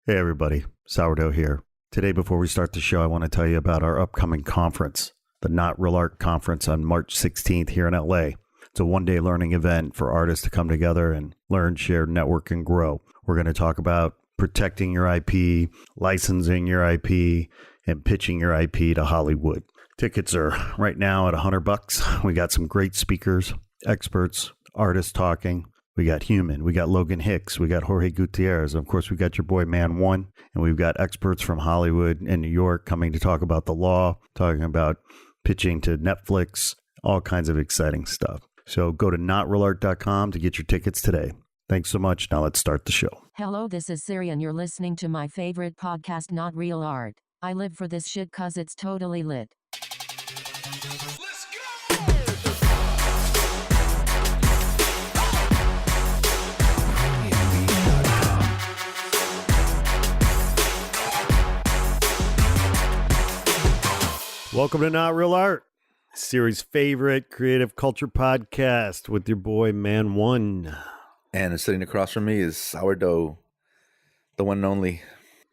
Hey everybody, Sourdough here. Today, before we start the show, I want to tell you about our upcoming conference, the Not Real Art Conference on March 16th here in LA. It's a one-day learning event for artists to come together and learn, share, network, and grow. We're going to talk about protecting your IP, licensing your IP, and pitching your IP to Hollywood. Tickets are right now at $100. We got some great speakers, experts, artists talking. We got Human, we got Logan Hicks, we got Jorge Gutierrez, of course we got your boy Man One, and we've got experts from Hollywood and New York coming to talk about the law, talking about pitching to Netflix, all kinds of exciting stuff. So go to notrealart.com to get your tickets today. Thanks so much. Now let's start the show. Hello, this is Siri and you're listening to my favorite podcast, Not Real Art. I live for this shit cause it's totally lit. Welcome to Not Real Art, Siri's favorite creative culture podcast with your boy Man One. And sitting across from me is Sourdough, the one and only.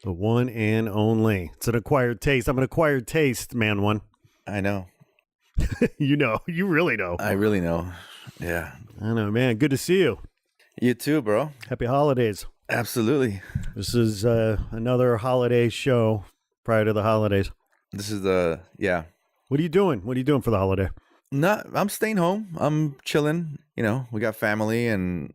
The one and only. It's an acquired taste. I'm an acquired taste, Man One. I know. You know. You really know. I really know. Yeah. I know, man. Good to see you. You too, bro. Happy holidays. Absolutely. This is another holiday show prior to the holidays. This is yeah. What are you doing? What are you doing for the holiday? I'm staying home. I'm chilling. You know, we got family and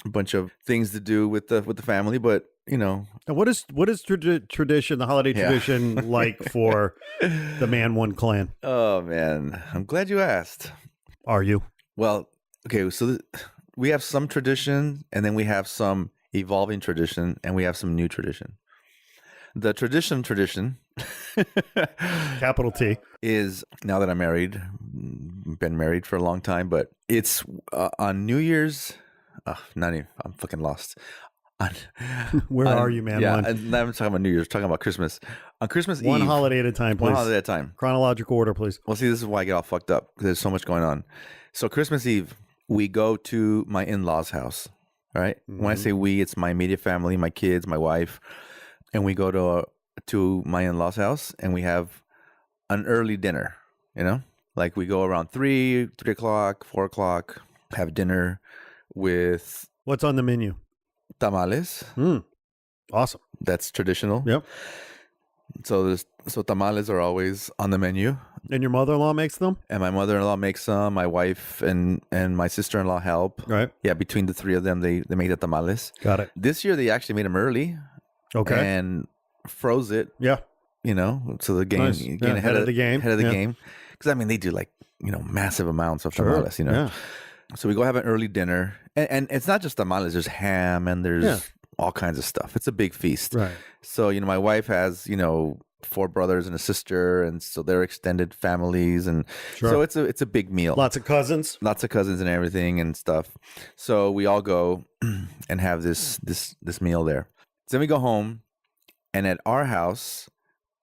a bunch of things to do with the family, but you know. And what is tradition, the holiday tradition like for the Man One clan? Oh man, I'm glad you asked. Are you? Well, okay, so we have some tradition, and then we have some evolving tradition, and we have some new tradition. The tradition capital T is, now that I'm married, been married for a long time, but it's on New Year's. Not even, I'm fucking lost. Where are you, Man? Yeah, One? I'm not talking about New Year's. I'm talking about Christmas. On Christmas Eve, one holiday at a time, please. One holiday at a time. Chronological order, please. Well, see, this is why I get all fucked up because there's so much going on. So Christmas Eve, we go to my in-laws' house. Right. Mm-hmm. When I say we, it's my immediate family, my kids, my wife, and we go to my in-laws' house and we have an early dinner. You know, like we go around 3 o'clock, 4 o'clock, have dinner with. What's on the menu? Tamales. Awesome. That's traditional. Yep. So tamales are always on the menu. And your mother-in-law makes them? And my mother-in-law makes some. My wife and my sister-in-law help. Right. Yeah, between the three of them, they make the tamales. Got it. This year, they actually made them early. Okay. And froze it. Yeah. You know, so the game, nice. Ahead of the game. Ahead of the game. Because, I mean, they do like, you know, massive amounts of tamales, you know. Yeah. So we go have an early dinner. And it's not just tamales. There's ham and there's all kinds of stuff. It's a big feast. Right. So, you know, my wife has, you know, 4 brothers and a sister. And so they're extended families. And so it's a big meal. Lots of cousins. Lots of cousins and everything and stuff. So we all go and have this meal there. So then we go home. And at our house,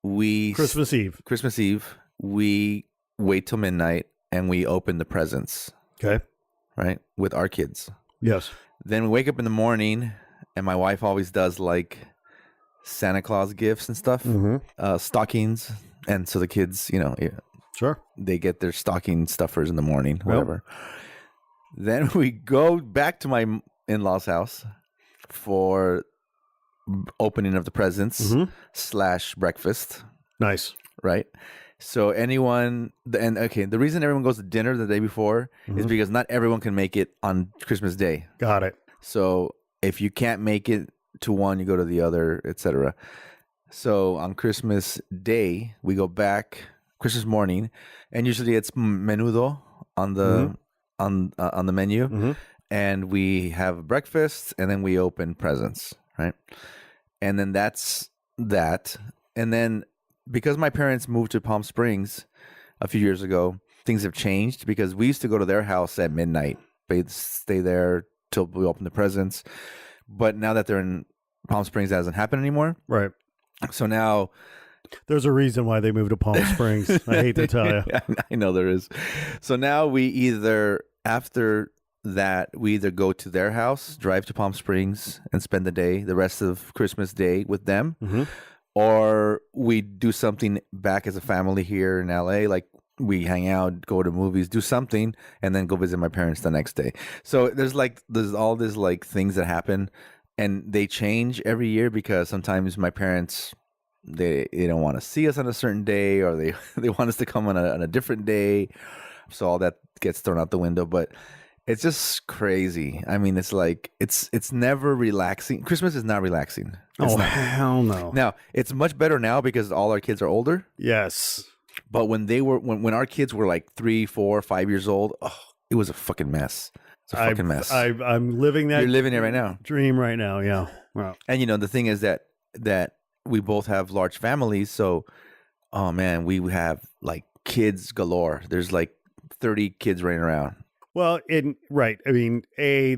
Christmas Eve, we wait till midnight and we open the presents. Okay. Right? With our kids. Yes. Then we wake up in the morning and my wife always does like Santa Claus gifts and stuff, stockings. And so the kids, you know, they get their stocking stuffers in the morning, whatever. Then we go back to my in-laws' house for opening of the presents / breakfast. Nice. Right. So the reason everyone goes to dinner the day before is because not everyone can make it on Christmas Day. Got it. So if you can't make it to one, you go to the other, etc. So on Christmas Day, we go back Christmas morning, and usually it's menudo on the on the menu, and we have breakfast, and then we open presents. Right. And then that's that. And then because my parents moved to Palm Springs a few years ago, things have changed because we used to go to their house at midnight. They'd stay there till we open the presents. But now that they're in Palm Springs, that doesn't happen anymore. Right. So now there's a reason why they moved to Palm Springs. I hate to tell you. I know there is. So now we either, after that we either go to their house, drive to Palm Springs, and spend the rest of Christmas Day with them, or we do something back as a family here in LA, like we hang out, go to movies, do something, and then go visit my parents the next day. So there's all these like things that happen, and they change every year because sometimes my parents they don't want to see us on a certain day, or they want us to come on a different day. So all that gets thrown out the window, but it's just crazy. I mean, it's like it's never relaxing. Christmas is not relaxing. It's not. Hell no. Now it's much better now because all our kids are older. Yes. But when when our kids were like 3, 4, 5 years old, it was a fucking mess. It's a fucking mess. I'm living that. You're living it right now. Dream right now. Yeah. Wow. And the thing is that we both have large families, so oh man, we have like kids galore. There's like 30 kids running around. Well, right. I mean,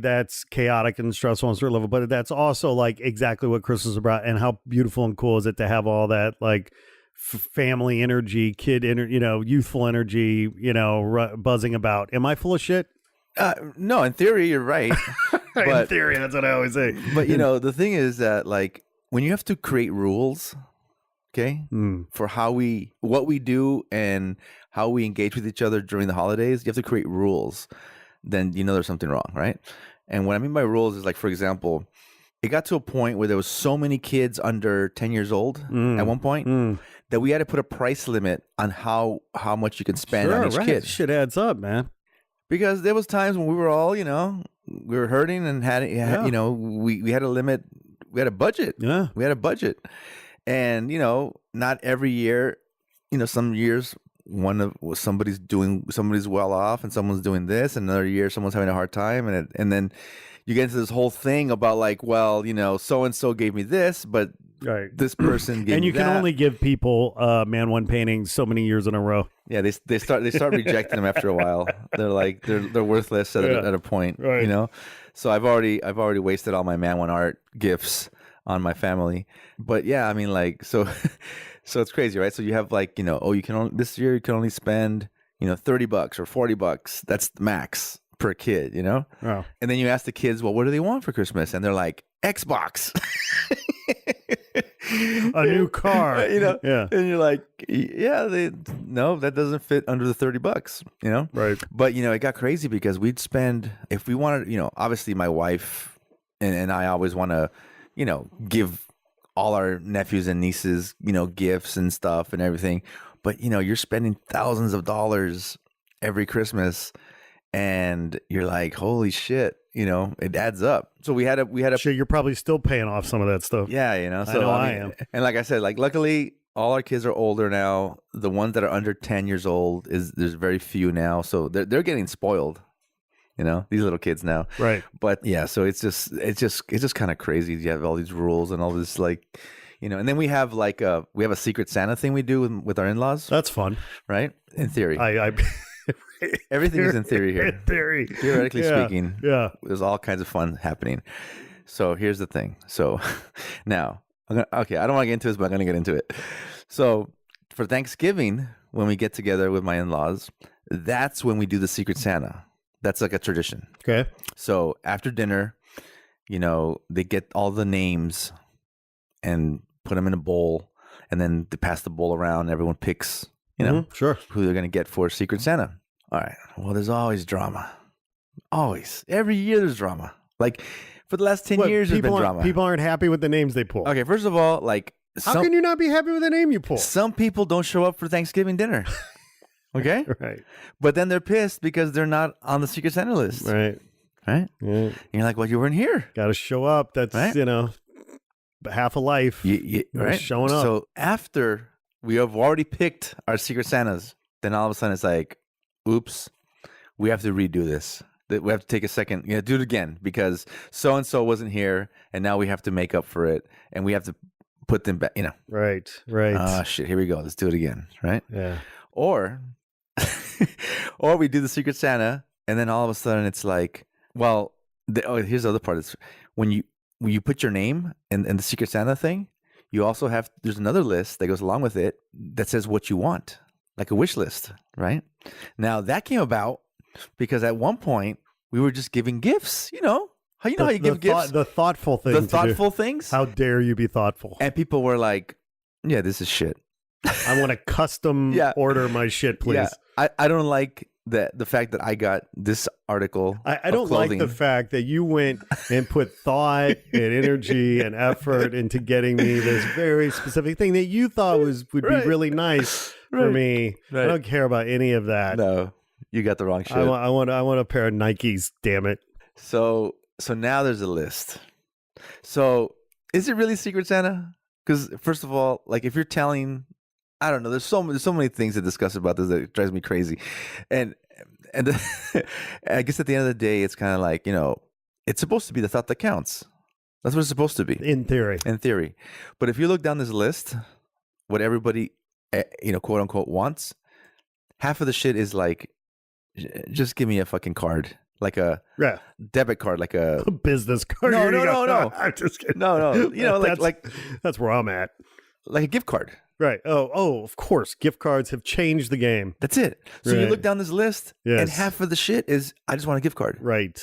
that's chaotic and stressful on a certain level, but that's also like exactly what Christmas is about, and how beautiful and cool is it to have all that like family energy, kid energy, youthful energy, buzzing about. Am I full of shit? No, in theory, you're right. But, in theory, that's what I always say. But the thing is that like when you have to create rules, okay, for what we do and how we engage with each other during the holidays, you have to create rules. Then there's something wrong, right? And what I mean by rules is like, for example, it got to a point where there was so many kids under 10 years old at one point that we had to put a price limit on how much you can spend on each kid. Shit adds up, man. Because there was times when we were all, we were hurting and we had a limit. We had a budget. Yeah. We had a budget. And, not every year, some years somebody's well off and someone's doing this, and another year someone's having a hard time, and then you get into this whole thing about like, well, so and so gave me this, but this person gave me that. And you can only give people Man One paintings so many years in a row. Yeah, they start rejecting them after a while. They're like they're worthless at a point, right. So I've already wasted all my Man One art gifts on my family. But yeah, I mean, like, so it's crazy, right? So you have like, this year you can only spend, $30 or $40. That's the max per kid, Wow. And then you ask the kids, well, what do they want for Christmas? And they're like, Xbox. A new car. Yeah. And you're like, yeah, no, that doesn't fit under the $30, Right. But, it got crazy because we'd spend, if we wanted, obviously my wife and I always want to, give all our nephews and nieces, gifts and stuff and everything. But, you're spending thousands of dollars every Christmas, and you're like, holy shit, it adds up. So we had a Shit, you're probably still paying off some of that stuff. Yeah, so I am. And like I said, like luckily all our kids are older now. The ones that are under 10 years old there's very few now. So they're getting spoiled. These little kids now. Right. But yeah, so it's just kind of crazy. You have all these rules and all this like, and then we have like a Secret Santa thing we do with our in-laws. That's fun. Right? In theory. I Everything is in theory here. In theory. Theoretically speaking. Yeah. There's all kinds of fun happening. So here's the thing. So now, I don't want to get into this, but I'm going to get into it. So for Thanksgiving, when we get together with my in-laws, that's when we do the Secret Santa. That's like a tradition. Okay. So after dinner, they get all the names and put them in a bowl, and then they pass the bowl around. And everyone picks, sure, who they're going to get for Secret Santa. All right. Well, there's always drama. Always. Every year there's drama. Like for the last 10 years, there's been drama. People aren't happy with the names they pull. Okay. First of all, like, how can you not be happy with the name you pull? Some people don't show up for Thanksgiving dinner. Okay. Right. But then they're pissed because they're not on the Secret Santa list. Right. Right. Yeah. And you're like, well, you weren't here. Got to show up. That's, right? Half a life. Right. Showing up. So after we have already picked our Secret Santas, then all of a sudden it's like, oops, we have to redo this. We have to take a second, do it again because so-and-so wasn't here, and now we have to make up for it, and we have to put them back, Right. Right. Oh, shit, here we go. Let's do it again, right? Yeah. Or we do the Secret Santa, and then all of a sudden it's like, well, here's the other part. It's when you put your name in the Secret Santa thing, you also there's another list that goes along with it that says what you want, like a wish list, right? Now that came about because at one point we were just giving gifts. How you give gifts? The thoughtful things. The thoughtful things. How dare you be thoughtful? And people were like, "Yeah, this is shit. I want to custom order my shit, please." Yeah. I don't like the fact that I got this article. I don't like the fact that you went and put thought and energy and effort into getting me this very specific thing that you thought would be really nice for me. Right. I don't care about any of that. No, you got the wrong shit. I want a pair of Nikes. Damn it. So now there's a list. So is it really Secret Santa? Because first of all, like if you're telling. I don't know. There's so many things to discuss about this that drives me crazy, and I guess at the end of the day, it's kind of like it's supposed to be the thought that counts. That's what it's supposed to be in theory. In theory, but if you look down this list, what everybody quote unquote wants, half of the shit is like, just give me a fucking card, like a debit card, like a business card. No. I'm just kidding. No. That's where I'm at. Like a gift card. Right. Oh, of course. Gift cards have changed the game. That's it. So you look down this list, and half of the shit is, I just want a gift card. Right.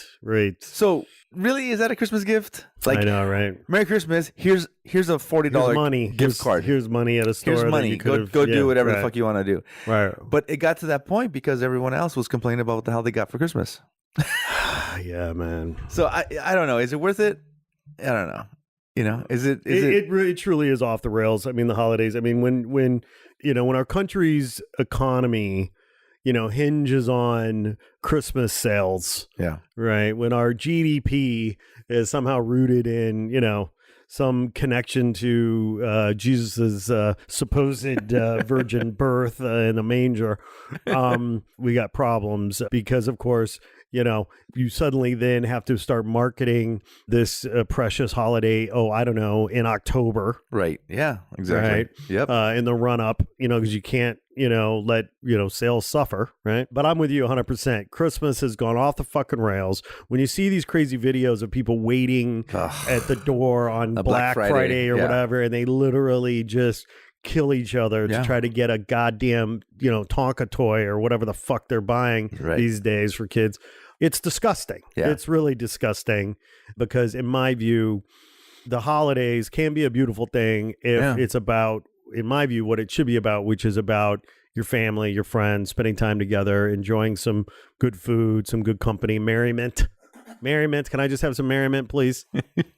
So really, is that a Christmas gift? I know, right? Merry Christmas. Here's a $40 gift card. Here's money at a store. Here's money. Go do whatever the fuck you want to do. Right. But it got to that point because everyone else was complaining about what the hell they got for Christmas. Yeah, man. So I don't know. Is it worth it? I don't know. It really truly is off the rails. I mean, the holidays. I mean, when our country's economy, hinges on Christmas sales. Yeah. Right. When our GDP is somehow rooted in, some connection to Jesus's supposed virgin birth in a manger, we got problems because, of course, you suddenly then have to start marketing this precious holiday, in October. Right. Yeah, exactly. Right. Yep. In the run up, because you can't, let, sales suffer. Right. But I'm with you 100%. Christmas has gone off the fucking rails. When you see these crazy videos of people waiting at the door on Black Friday or whatever, and they literally just kill each other to try to get a goddamn, Tonka toy or whatever the fuck they're buying these days for kids. It's disgusting. Yeah. It's really disgusting because in my view, the holidays can be a beautiful thing if it's about, in my view, what it should be about, which is about your family, your friends, spending time together, enjoying some good food, some good company, merriment. Merriment. Can I just have some merriment, please?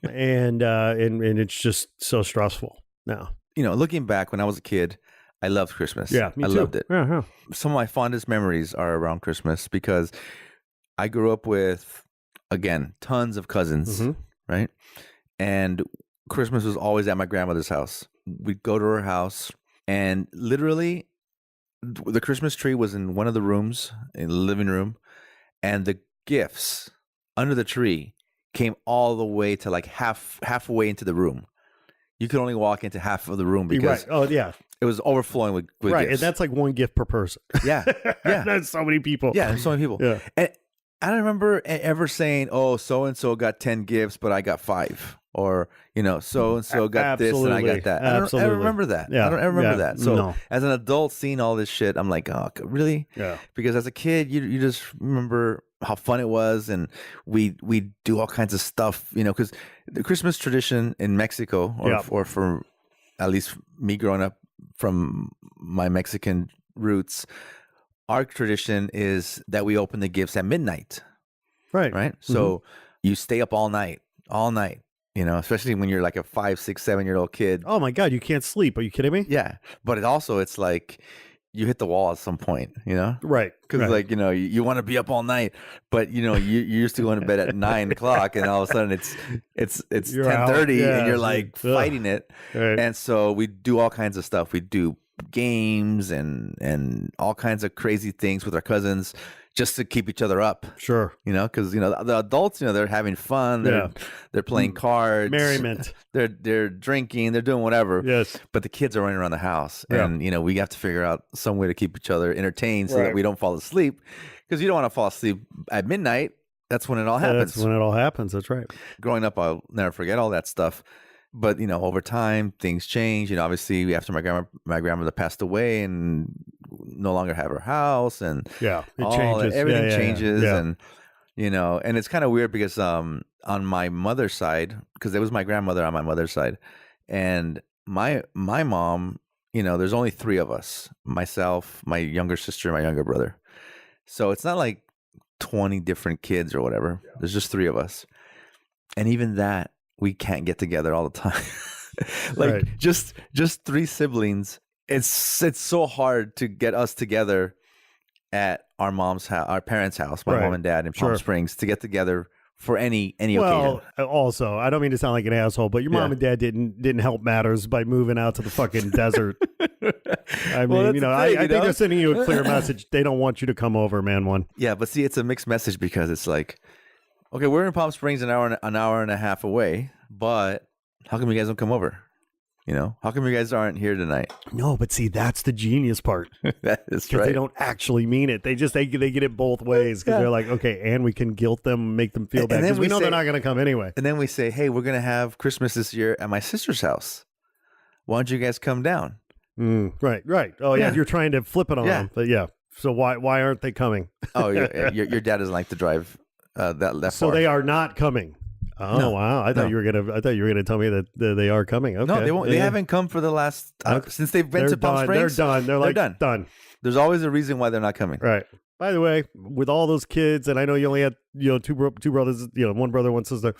and it's just so stressful now. Looking back when I was a kid, I loved Christmas. Yeah, me too. I loved it. Uh-huh. Some of my fondest memories are around Christmas because I grew up with, again, tons of cousins, right? And Christmas was always at my grandmother's house. We'd go to her house, and literally the Christmas tree was in one of the rooms, in the living room, and the gifts under the tree came all the way to like halfway into the room. You could only walk into half of the room because it was overflowing with right, gifts. And that's like one gift per person. Yeah. That's so many people. Yeah, there's so many people. Yeah. And I don't remember ever saying, "Oh, so and so got 10 gifts, but I got 5," or so and so got this and I got that. I don't remember that. Yeah. I don't remember that. So as an adult, seeing all this shit, I'm like, "Oh, really?" Yeah. Because as a kid, you just remember how fun it was, and we do all kinds of stuff, because the Christmas tradition in Mexico, or for at least me growing up from my Mexican roots, our tradition is that we open the gifts at midnight. Right. So you stay up all night, especially when you're like a 5, 6, 7-year-old kid. Oh my God, you can't sleep. Are you kidding me? Yeah. But it's like you hit the wall at some point, Right. Because you want to be up all night, but you're used to going to bed at 9 o'clock, and all of a sudden it's 10:30, and you're like fighting it. Right. And so we do all kinds of stuff. We do games and all kinds of crazy things with our cousins just to keep each other up. Sure. Because the adults, they're having fun, they're playing cards, merriment, they're drinking, they're doing whatever. Yes. But the kids are running around the house, and we have to figure out some way to keep each other entertained so that we don't fall asleep, because you don't want to fall asleep at midnight. That's when it all happens. That's when it all happens. That's right. Growing up, I'll never forget all that stuff. But over time, things change. Obviously, after my grandmother passed away and no longer have her house, and it changes. Everything changes, and And it's kind of weird because on my mother's side, because it was my grandmother on my mother's side, and my mom, there's only three of us: myself, my younger sister, and my younger brother. So it's not like 20 different kids or whatever. There's just three of us, and even that we can't get together all the time. Right. just three siblings. It's so hard to get us together at our mom's house, our parents' house, my Right. mom and dad in Palm Sure. Springs, to get together for any Well, occasion. also, I don't mean to sound like an asshole, but your mom and dad didn't help matters by moving out to the fucking desert. I mean, that's the I thing, think they're sending you a clear message. They don't want you to come over, man. One. Yeah, but see, it's a mixed message because it's like, okay, we're in Palm Springs an hour and a half away, but how come you guys don't come over? How come you guys aren't here tonight? No, but see, that's the genius part. That is Because right. they don't actually mean it. They get it both ways. Because they're like, okay, and we can guilt them, make them feel bad. then Because we we know say- they're not going to come anyway. And then we say, hey, we're going to have Christmas this year at my sister's house. Why don't you guys come down? Right. Oh, yeah, Yeah. you're trying to flip it on Yeah. them. But yeah. So why aren't they coming? Oh, your dad doesn't like to drive that So far. they are not coming. Oh No, wow! I thought no. you were gonna tell me that they are coming. Okay. No, they won't. They Yeah. haven't come for the last since they've been They're to Palm done. Springs. They're done. They're like done. There's always a reason why they're not coming. Right. By the way, with all those kids, and I know you only had two brothers, one brother, one sister,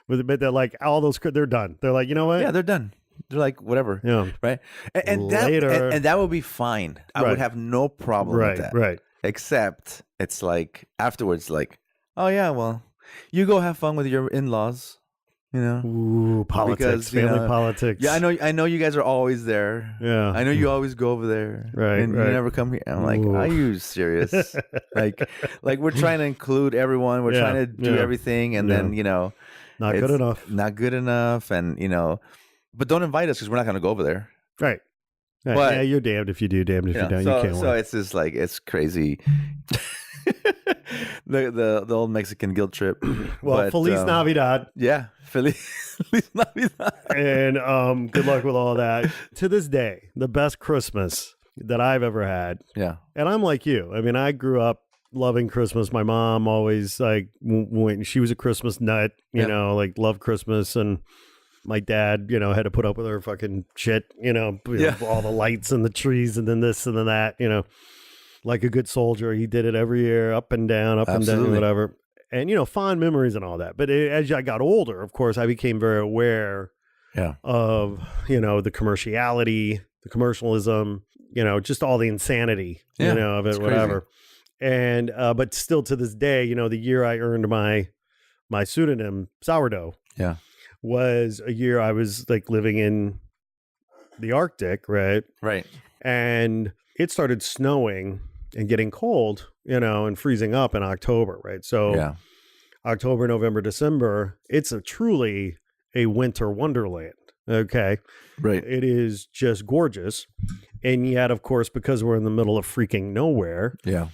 but they're like all those. They're done. They're like, you know what? Yeah, they're done. They're like whatever. Yeah. Right. And Later. that and that would be fine. I Right. would have no problem with Right. that. Right. Except it's like afterwards, like, oh yeah, well, you go have fun with your in-laws. Ooh, politics, Because, family politics. Yeah, I know you guys are always there. Yeah. I know you always go over there. Right, And right. you never come here. I'm like, Ooh. are you serious? like we're trying to include everyone. We're Yeah, trying to do yeah. everything. And Yeah. then, Not good it's enough. Not good enough. And, but don't invite us because we're not going to go over there. Right. Right. But- yeah, you're damned if you do, damned if you don't. so, You can't so win. it's just like, it's crazy. the old Mexican guilt trip. Well, But, Feliz Navidad. Yeah. Feliz Navidad. And good luck with all that. To this day, the best Christmas that I've ever had. Yeah. And I'm like you. I mean, I grew up loving Christmas. My mom always like when she was a Christmas nut, you Yeah. like loved Christmas. And my dad, had to put up with her fucking shit, Yeah. all the lights and the trees and then this and then that, like a good soldier. He did it every year, up and down, Absolutely. whatever. And, fond memories and all that. But as I got older, of course, I became very aware Yeah. of, the commerciality, the commercialism, just all the insanity, Yeah, of it, it's crazy. whatever. And, but still to this day, the year I earned my pseudonym, Sourdough, Yeah. was a year I was like living in the Arctic, right? Right. And it started snowing and getting cold, and freezing up in October, right? So Yeah. October, November, December, it's truly a winter wonderland. Okay. Right. It is just gorgeous. And yet, of course, because we're in the middle of freaking nowhere, Yeah.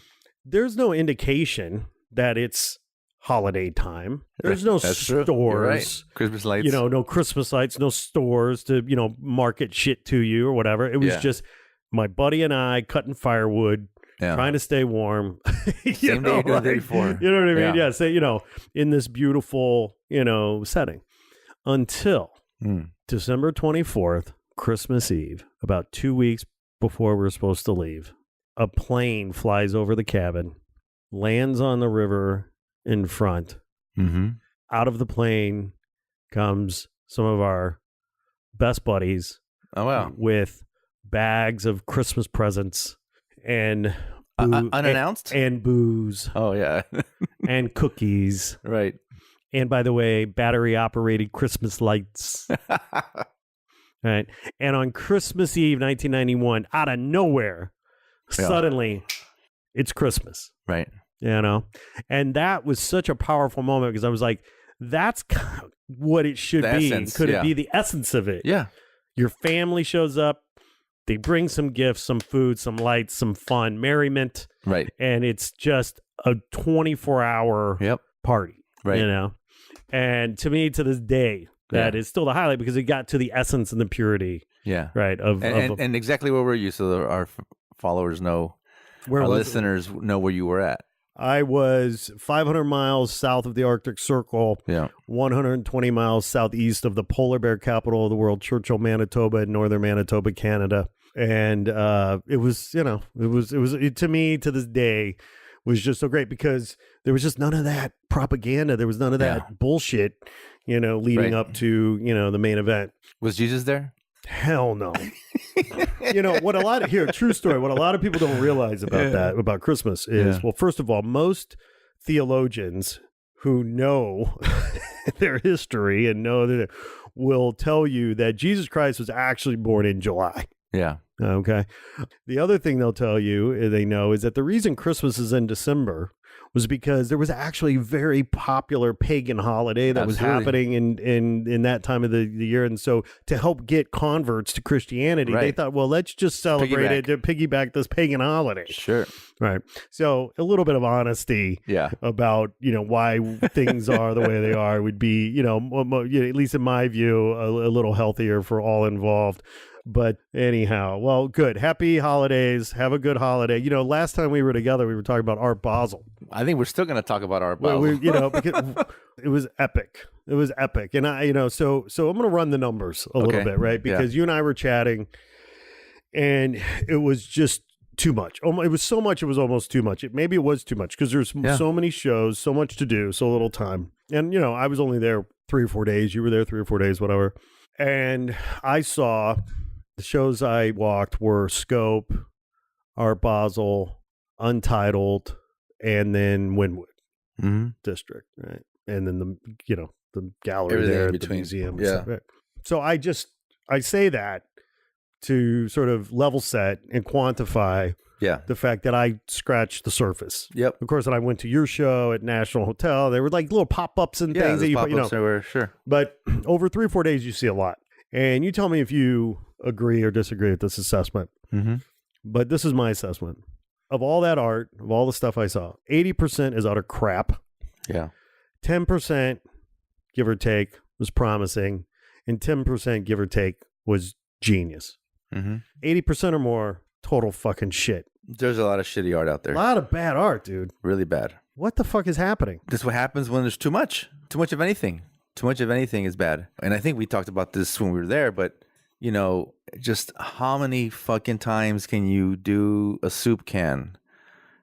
there's no indication that it's holiday time. There's no That's true. stores. You're right. Christmas lights. No Christmas lights, no stores to, market shit to you or whatever. It was Yeah. just my buddy and I cutting firewood, Yeah. trying to stay warm. Same day you did the day before. You know what I mean? Yeah. Yeah. So, in this beautiful, setting until December 24th, Christmas Eve, about 2 weeks before we're supposed to leave, a plane flies over the cabin, lands on the river in front. Mm-hmm. Out of the plane comes some of our best buddies Oh wow. with bags of Christmas presents and Unannounced? and booze Oh yeah. and cookies. Right. And by the way, battery operated Christmas lights. Right. And on Christmas Eve, 1991, out of nowhere, Yeah. suddenly it's Christmas, Right. And that was such a powerful moment because I was like, that's kind of what it should The be. essence, Could yeah. it be the essence of it? Yeah. Your family shows up. They bring some gifts, some food, some lights, some fun, merriment. Right. And it's just a 24-hour Yep. party, Right. And to me, to this day, that is still the highlight because it got to the essence and the purity, Yeah. right? And exactly where were you so that our followers know, where our was listeners know where you were at. I was 500 miles south of the Arctic Circle, Yeah. 120 miles southeast of the polar bear capital of the world, Churchill, Manitoba, in northern Manitoba, Canada. And it was to me, to this day, was just so great because there was just none of that propaganda. There was none of that bullshit, leading up to, the main event. Was Jesus there? Hell no. True story. What a lot of people don't realize about Christmas is, well, first of all, most theologians who know their history and know that will tell you that Jesus Christ was actually born in July. Yeah. Okay. The other thing they'll tell you, they know, is that the reason Christmas is in December was because there was actually a very popular pagan holiday that was happening in that time of the year. And so to help get converts to Christianity, they thought, well, let's just celebrate it to piggyback this pagan holiday. Sure. Right. So a little bit of honesty about, why things are the way they are would be, at least in my view, a little healthier for all involved. But anyhow, well, good. Happy holidays. Have a good holiday. Last time we were together, we were talking about Art Basal. I think we're still going to talk about Art Basal. Because it was epic. It was epic. And so I'm going to run the numbers a little bit, right? Because you and I were chatting and it was just too much. It was so much, it was almost too much. Maybe it was too much because there's so many shows, so much to do, so little time. And, I was only there 3 or 4 days. You were there 3 or 4 days, whatever. And I saw... The shows I walked were Scope, Art Basel, Untitled, and then Wynwood District, right? And then the gallery everything there in at the between. museum. And stuff, right? So I say that to sort of level set and quantify the fact that I scratched the surface. Yep. Of course, and I went to your show at National Hotel. There were like little pop-ups and things that you everywhere, sure. But over 3 or 4 days, you see a lot. And you tell me if you agree or disagree with this assessment. Mm-hmm. But this is my assessment. Of all that art, of all the stuff I saw, 80% is utter crap. Yeah. 10%, give or take, was promising. And 10%, give or take, was genius. 80% or more, total fucking shit. There's a lot of shitty art out there. A lot of bad art, dude. Really bad. What the fuck is happening? This is what happens when there's too much. Too much of anything. Too much of anything is bad. And I think we talked about this when we were there, but, just how many fucking times can you do a soup can?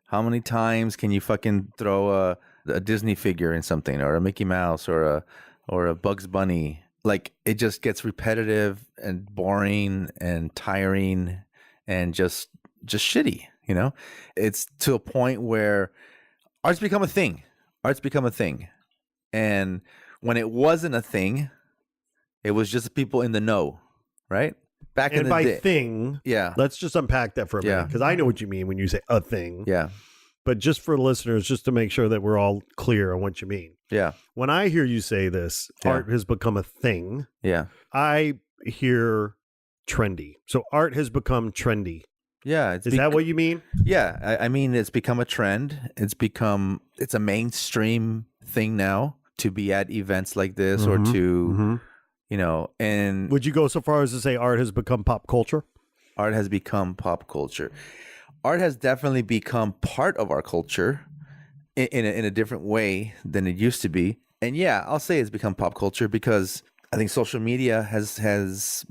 How many times can you fucking throw a Disney figure in something, or a Mickey Mouse, or a Bugs Bunny? Like, it just gets repetitive and boring and tiring and just shitty, It's to a point where art's become a thing. And when it wasn't a thing, it was just people in the know, right? Back in the day. And by thing, let's just unpack that for a minute, because I know what you mean when you say a thing. Yeah. But just for listeners, just to make sure that we're all clear on what you mean. Yeah. When I hear you say this, art has become a thing. Yeah. I hear trendy. So art has become trendy. Yeah. Is that what you mean? Yeah. I mean, it's become a trend. It's a mainstream thing now to be at events like this, or to, and would you go so far as to say art has become pop culture? Art has become pop culture. Art has definitely become part of our culture in a different way than it used to be. And yeah, I'll say it's become pop culture because I think social media has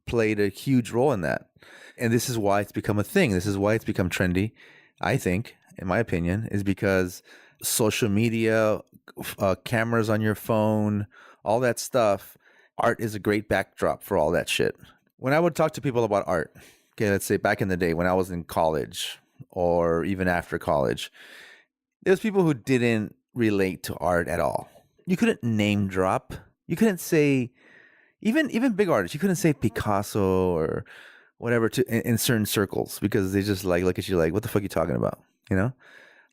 played a huge role in that. And this is why it's become a thing. This is why it's become trendy, I think, in my opinion, is because social media, cameras on your phone, all that stuff, art is a great backdrop for all that shit. When I would talk to people about art, okay, let's say back in the day when I was in college or even after college, there's people who didn't relate to art at all. You couldn't name drop. You couldn't say, even big artists, you couldn't say Picasso or whatever in certain circles, because they just look at you like, what the fuck are you talking about?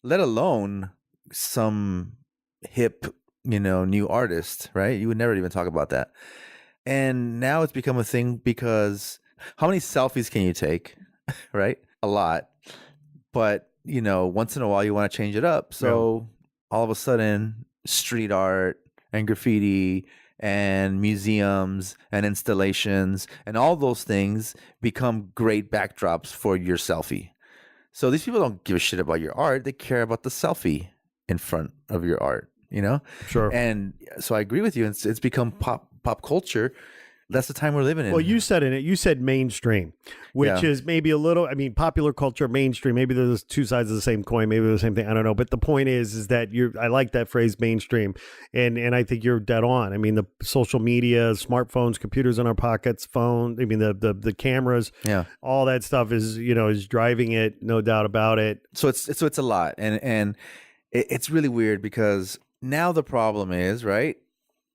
Let alone some hip, new artist, right? You would never even talk about that. And now it's become a thing because how many selfies can you take, right? A lot. But, once in a while you want to change it up. So all of a sudden, street art and graffiti and museums and installations and all those things become great backdrops for your selfie. So these people don't give a shit about your art. They care about the selfie in front of your art, you know? Sure. And so I agree with you. It's become pop culture. That's the time we're living in. Well, you said mainstream, which is maybe a little, I mean, popular culture, mainstream, maybe there's two sides of the same coin, maybe they're the same thing. I don't know. But the point is that I like that phrase mainstream. And I think you're dead on. I mean, the social media, smartphones, computers in our pockets, the cameras, all that stuff is driving it. No doubt about it. So it's a lot. And it's really weird because now the problem is, right?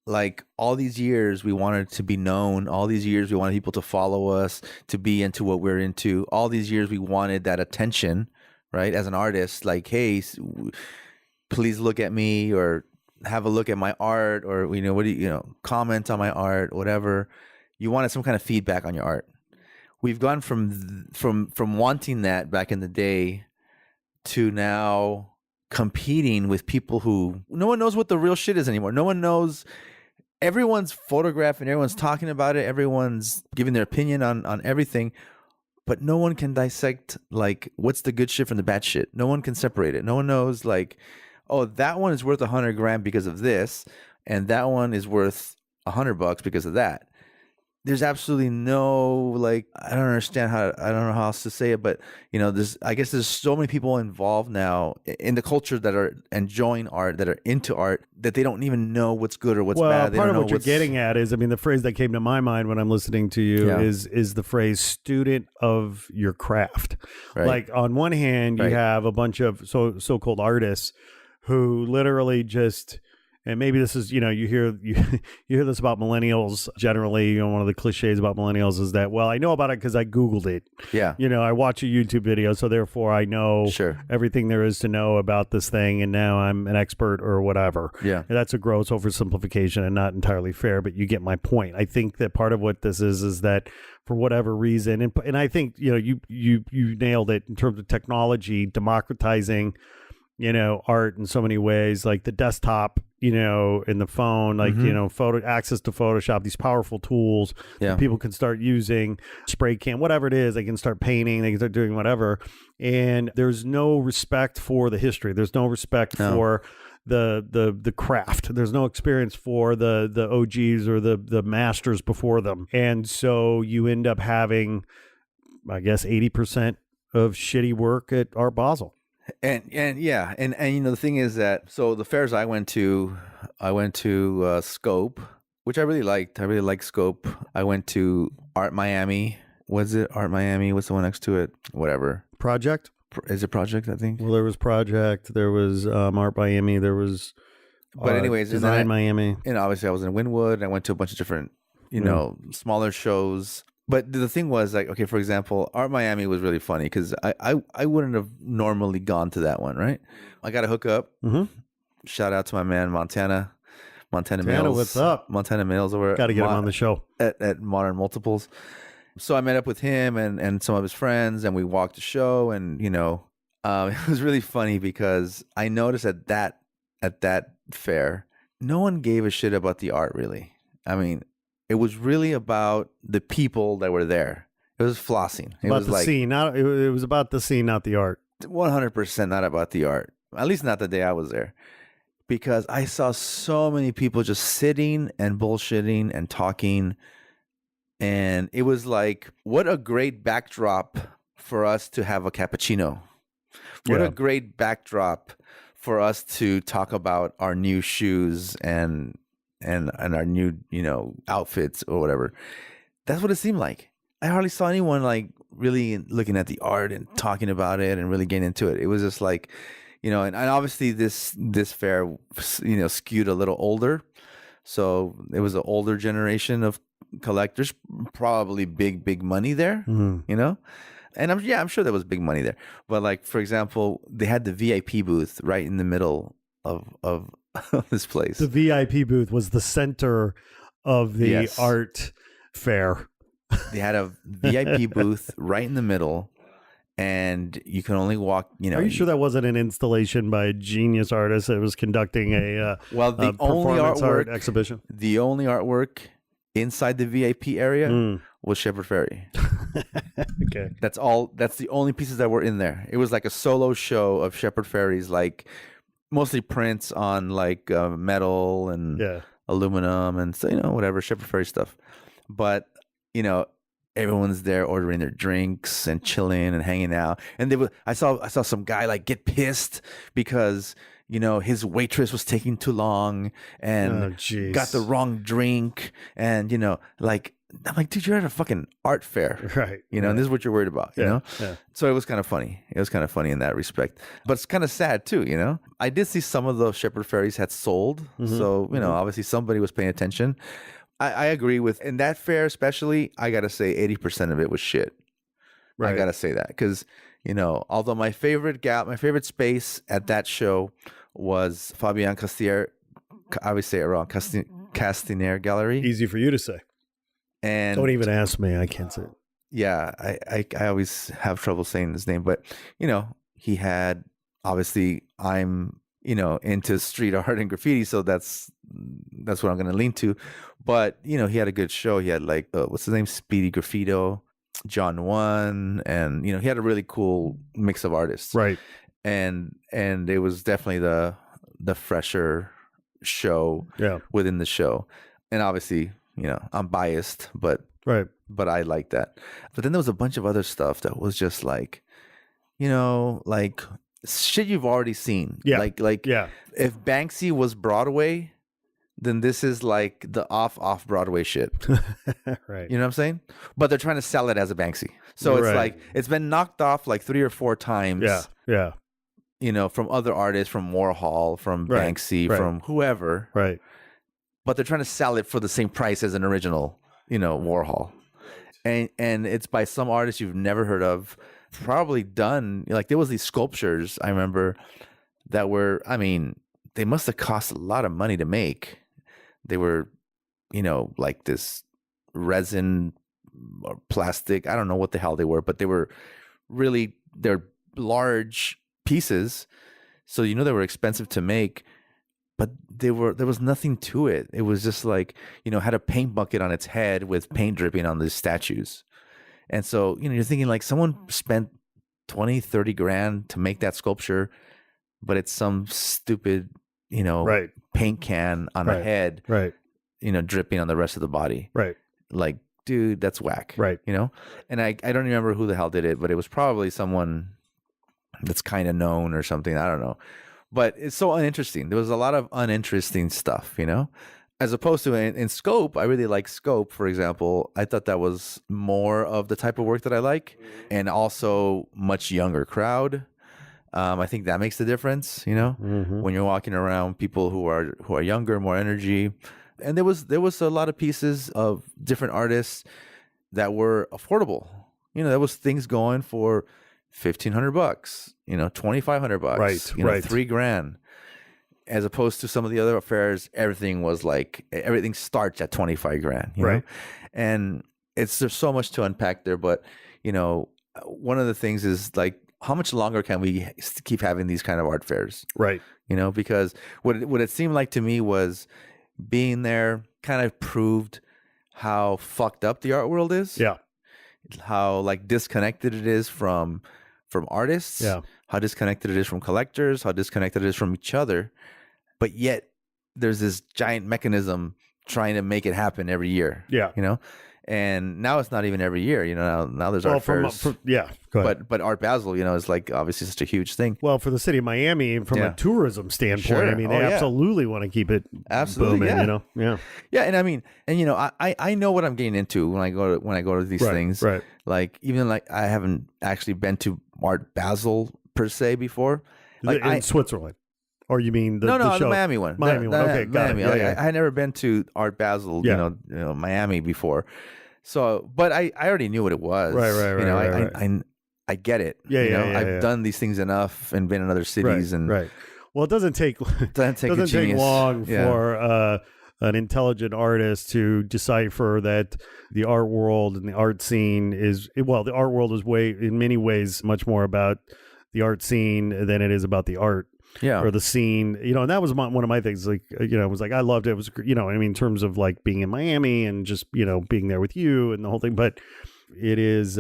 Like all these years we wanted to be known. All these years we wanted people to follow us, to be into what we're into. All these years we wanted that attention, right? As an artist, like, hey, please look at me or have a look at my art or, comment on my art, whatever. You wanted some kind of feedback on your art. We've gone from wanting that back in the day to now competing with people who no one knows what the real shit is anymore. No one knows. Everyone's photographing, everyone's talking about it, everyone's giving their opinion on everything, but no one can dissect like what's the good shit from the bad shit. No one can separate it. No one knows like, oh, that one is worth $100 because of this, and that one is worth $100 because of that. There's absolutely no like I don't know how else to say it, but I guess there's so many people involved now in the culture that are enjoying art, that are into art, that they don't even know what's good or what's bad. They Part don't of know what you're getting at is, I mean, the phrase that came to my mind when I'm listening to you is the phrase student of your craft. Right. Like on one hand, you have a bunch of so-called artists who literally just. And maybe this is, you hear this about millennials generally. One of the cliches about millennials is that, well, I know about it because I Googled it. Yeah. I watch a YouTube video, so therefore I know everything there is to know about this thing, and now I'm an expert or whatever. Yeah. And that's a gross oversimplification and not entirely fair, but you get my point. I think that part of what this is that for whatever reason, and I think, you nailed it in terms of technology, democratizing art in so many ways, like the desktop, in the phone, like, access to Photoshop, these powerful tools that people can start using, spray can, whatever it is, they can start painting, they can start doing whatever. And there's no respect for the history. There's no respect for the craft. There's no experience for the OGs or the masters before them. And so you end up having, I guess, 80% of shitty work at Art Basel. And the thing is that the fairs I went to Scope, which I really liked. I really liked Scope. I went to Art Miami. Was it Art Miami? What's the one next to it? Whatever. Project? Is it Project? I think. Well, there was Project. There was Art Miami. There was. But anyways, Design Miami. And obviously, I was in Wynwood. I went to a bunch of different, smaller shows. But the thing was, like, okay, for example, Art Miami was really funny because I wouldn't have normally gone to that one, right? I got a hookup. Mm-hmm. Shout out to my man Montana Mills. What's up? Montana Mills over. Got to get him on the show at Modern Multiples. So I met up with him and some of his friends, and we walked the show, and it was really funny because I noticed at that fair, no one gave a shit about the art, really. I mean. It was really about the people that were there. It was flossing. It about was the scene. It was about the scene, not the art. 100% not about the art. At least not the day I was there. Because I saw so many people just sitting and bullshitting and talking. And it was like, what a great backdrop for us to have a cappuccino. What a great backdrop for us to talk about our new shoes and our new, outfits or whatever. That's what it seemed like. I hardly saw anyone like really looking at the art and talking about it and really getting into it. It was just like, and obviously this fair, skewed a little older. So it was an older generation of collectors, probably big money there, And I'm sure there was big money there. But like, for example, they had the VIP booth right in the middle of this place. The VIP booth was the center of the art fair. They had a VIP booth right in the middle, and you can only walk. Are you sure that wasn't an installation by a genius artist that was conducting a performance art exhibition? The only artwork inside the VIP area was Shepard Fairey. Okay. That's all. That's the only pieces that were in there. It was like a solo show of Shepherd fairies, like mostly prints on like metal and Yeah. aluminum and so whatever Shepherd fairy stuff. But everyone's there ordering their drinks and chilling and hanging out. And I saw some guy like get pissed because his waitress was taking too long and got the wrong drink. And like I'm like, dude, you're at a fucking art fair, Right? And this is what you're worried about, Yeah. So it was kind of funny. It was kind of funny in that respect, but it's kind of sad too. I did see some of those Shepherd fairies had sold, so obviously somebody was paying attention. I agree with in that fair especially. I gotta say 80% of it was shit. Right. I gotta say that because although my favorite space at that show was Fabian Castier, I always say it wrong, Castinier Gallery. Easy for you to say. And don't even ask me. I can't say it. Yeah, I always have trouble saying his name, but he had obviously I'm into street art and graffiti, so that's what I'm going to lean to. But he had a good show. He had like what's his name, Speedy Graffito, John One, and he had a really cool mix of artists. Right. And it was definitely the fresher show within the show. And obviously, I'm biased, but I like that. But then there was a bunch of other stuff that was just like, like shit you've already seen. Yeah. Like if Banksy was Broadway, then this is like the off Broadway shit. Right. You know what I'm saying? But they're trying to sell it as a Banksy. So it's like it's been knocked off like 3 or 4 times. Yeah. From other artists, from Warhol, from Banksy, from whoever. Right. But they're trying to sell it for the same price as an original, Warhol. And it's by some artist you've never heard of, probably done, like there was these sculptures, I remember, that were, they must have cost a lot of money to make. They were, like this resin or plastic, I don't know what the hell they were, but they're large pieces. So, they were expensive to make. But there was nothing to it. It was just like, had a paint bucket on its head with paint dripping on the statues. And so, you're thinking like someone spent 20, 30 grand to make that sculpture, but it's some stupid, paint can on a head, dripping on the rest of the body. Right. Like, dude, that's whack. Right. And I don't remember who the hell did it, but it was probably someone that's kind of known or something. I don't know. But it's so uninteresting. There was a lot of uninteresting stuff, as opposed to in Scope. I really like Scope, for example. I thought that was more of the type of work that I like, and also much younger crowd. I think that makes the difference, when you're walking around people who are younger, more energy. And there was a lot of pieces of different artists that were affordable. There was things going for $1,500, $2,500, right, $3,000, as opposed to some of the other affairs. Everything starts at $25,000, right? And there's so much to unpack there. But one of the things is like, how much longer can we keep having these kind of art fairs? Right. Because what it seemed like to me was being there kind of proved how fucked up the art world is. Yeah. How like disconnected it is from artists, how disconnected it is from collectors, how disconnected it is from each other, but yet there's this giant mechanism trying to make it happen every year. And now it's not even every year. Now there's art fairs. Go ahead. But Art Basel, is like obviously such a huge thing. Well, for the city of Miami, from a tourism standpoint, they absolutely want to keep it booming. Yeah. And I know what I'm getting into when I go to these things. Right. Like even like I haven't actually been to Art Basel per se before. Like in Switzerland. Or you mean the show? The Miami one. Miami one. Okay, got Miami. it. I had never been to Art Basel, Miami before. So, but I already knew what it was. Right. I get it. I've done these things enough and been in other cities Right. Well, it doesn't take long for an intelligent artist to decipher that the art world and the art scene the art world is in many ways much more about the art scene than it is about the art. Or the scene, and that was one of my things. Like, it was like I loved it. It was, in terms of like being in Miami and just being there with you and the whole thing. But it is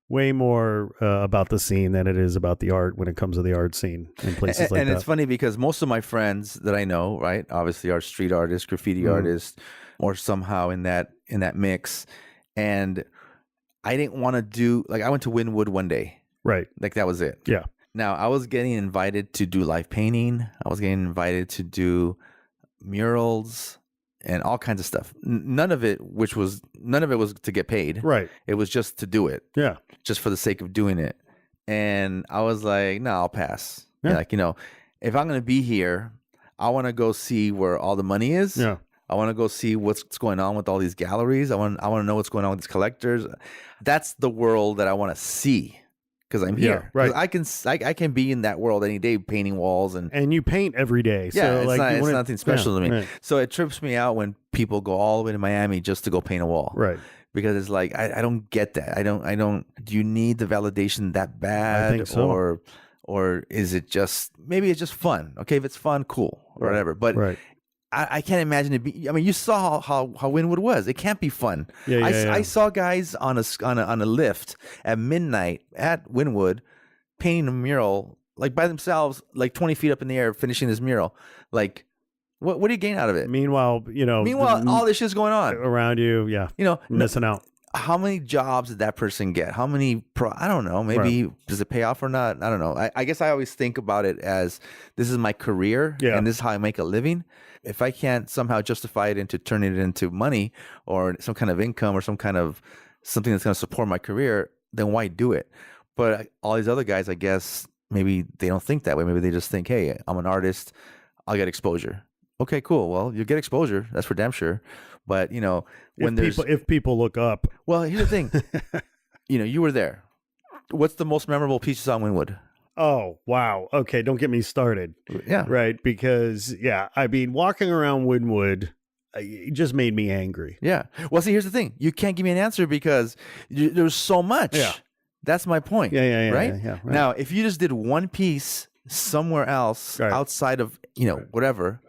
way more about the scene than it is about the art when it comes to the art scene in places like And that. it's funny because most of my friends that I know, right, obviously are street artists, graffiti artists, or somehow in that mix. And I didn't want to do, like, I went to Wynwood one day. Right. Like, that was it. Yeah. Now, I was getting invited to do live painting. I was getting invited to do murals and all kinds of stuff. None of it was to get paid. Right. It was just to do it. Yeah. Just for the sake of doing it. And I was like, no, I'll pass. Yeah. Like, if I'm going to be here, I want to go see where all the money is. Yeah. I want to go see what's going on with all these galleries. I want to know what's going on with these collectors. That's the world that I want to see because I'm here. Yeah, right. I can be in that world any day, painting walls and you paint every day. yeah. So It's nothing special to me. Right. So it trips me out when people go all the way to Miami just to go paint a wall. Right. Because it's like I don't get that. I don't. Do you need the validation that bad? I think so. Or is it just maybe it's just fun? Okay, if it's fun, cool, or whatever. But right. I can't imagine it be. I mean, you saw how Wynwood was. It can't be fun. Yeah, I saw guys on a lift at midnight at Wynwood painting a mural like by themselves, like 20 feet up in the air, finishing this mural. Like, what do you gain out of it? Meanwhile, all this shit's going on around you. Yeah. Missing out. How many jobs did that person get? How many I don't know. Maybe does it pay off or not? I don't know. I guess I always think about it as this is my career and this is how I make a living. If I can't somehow justify it into turning it into money or some kind of income or some kind of something that's going to support my career, then why do it? But all these other guys, I guess, maybe they don't think that way. Maybe they just think, hey, I'm an artist. I'll get exposure. Okay, cool. Well, you get exposure. That's for damn sure. But, when if people look up. Well, here's the thing. You were there. What's the most memorable piece you saw in Wynwood? Oh, wow. Okay, don't get me started. Yeah. Right, because, I mean, walking around Wynwood, it just made me angry. Yeah. Well, see, here's the thing. You can't give me an answer because there's so much. Yeah. That's my point. Yeah. Right? Yeah, right. Now, if you just did one piece somewhere else outside of, whatever,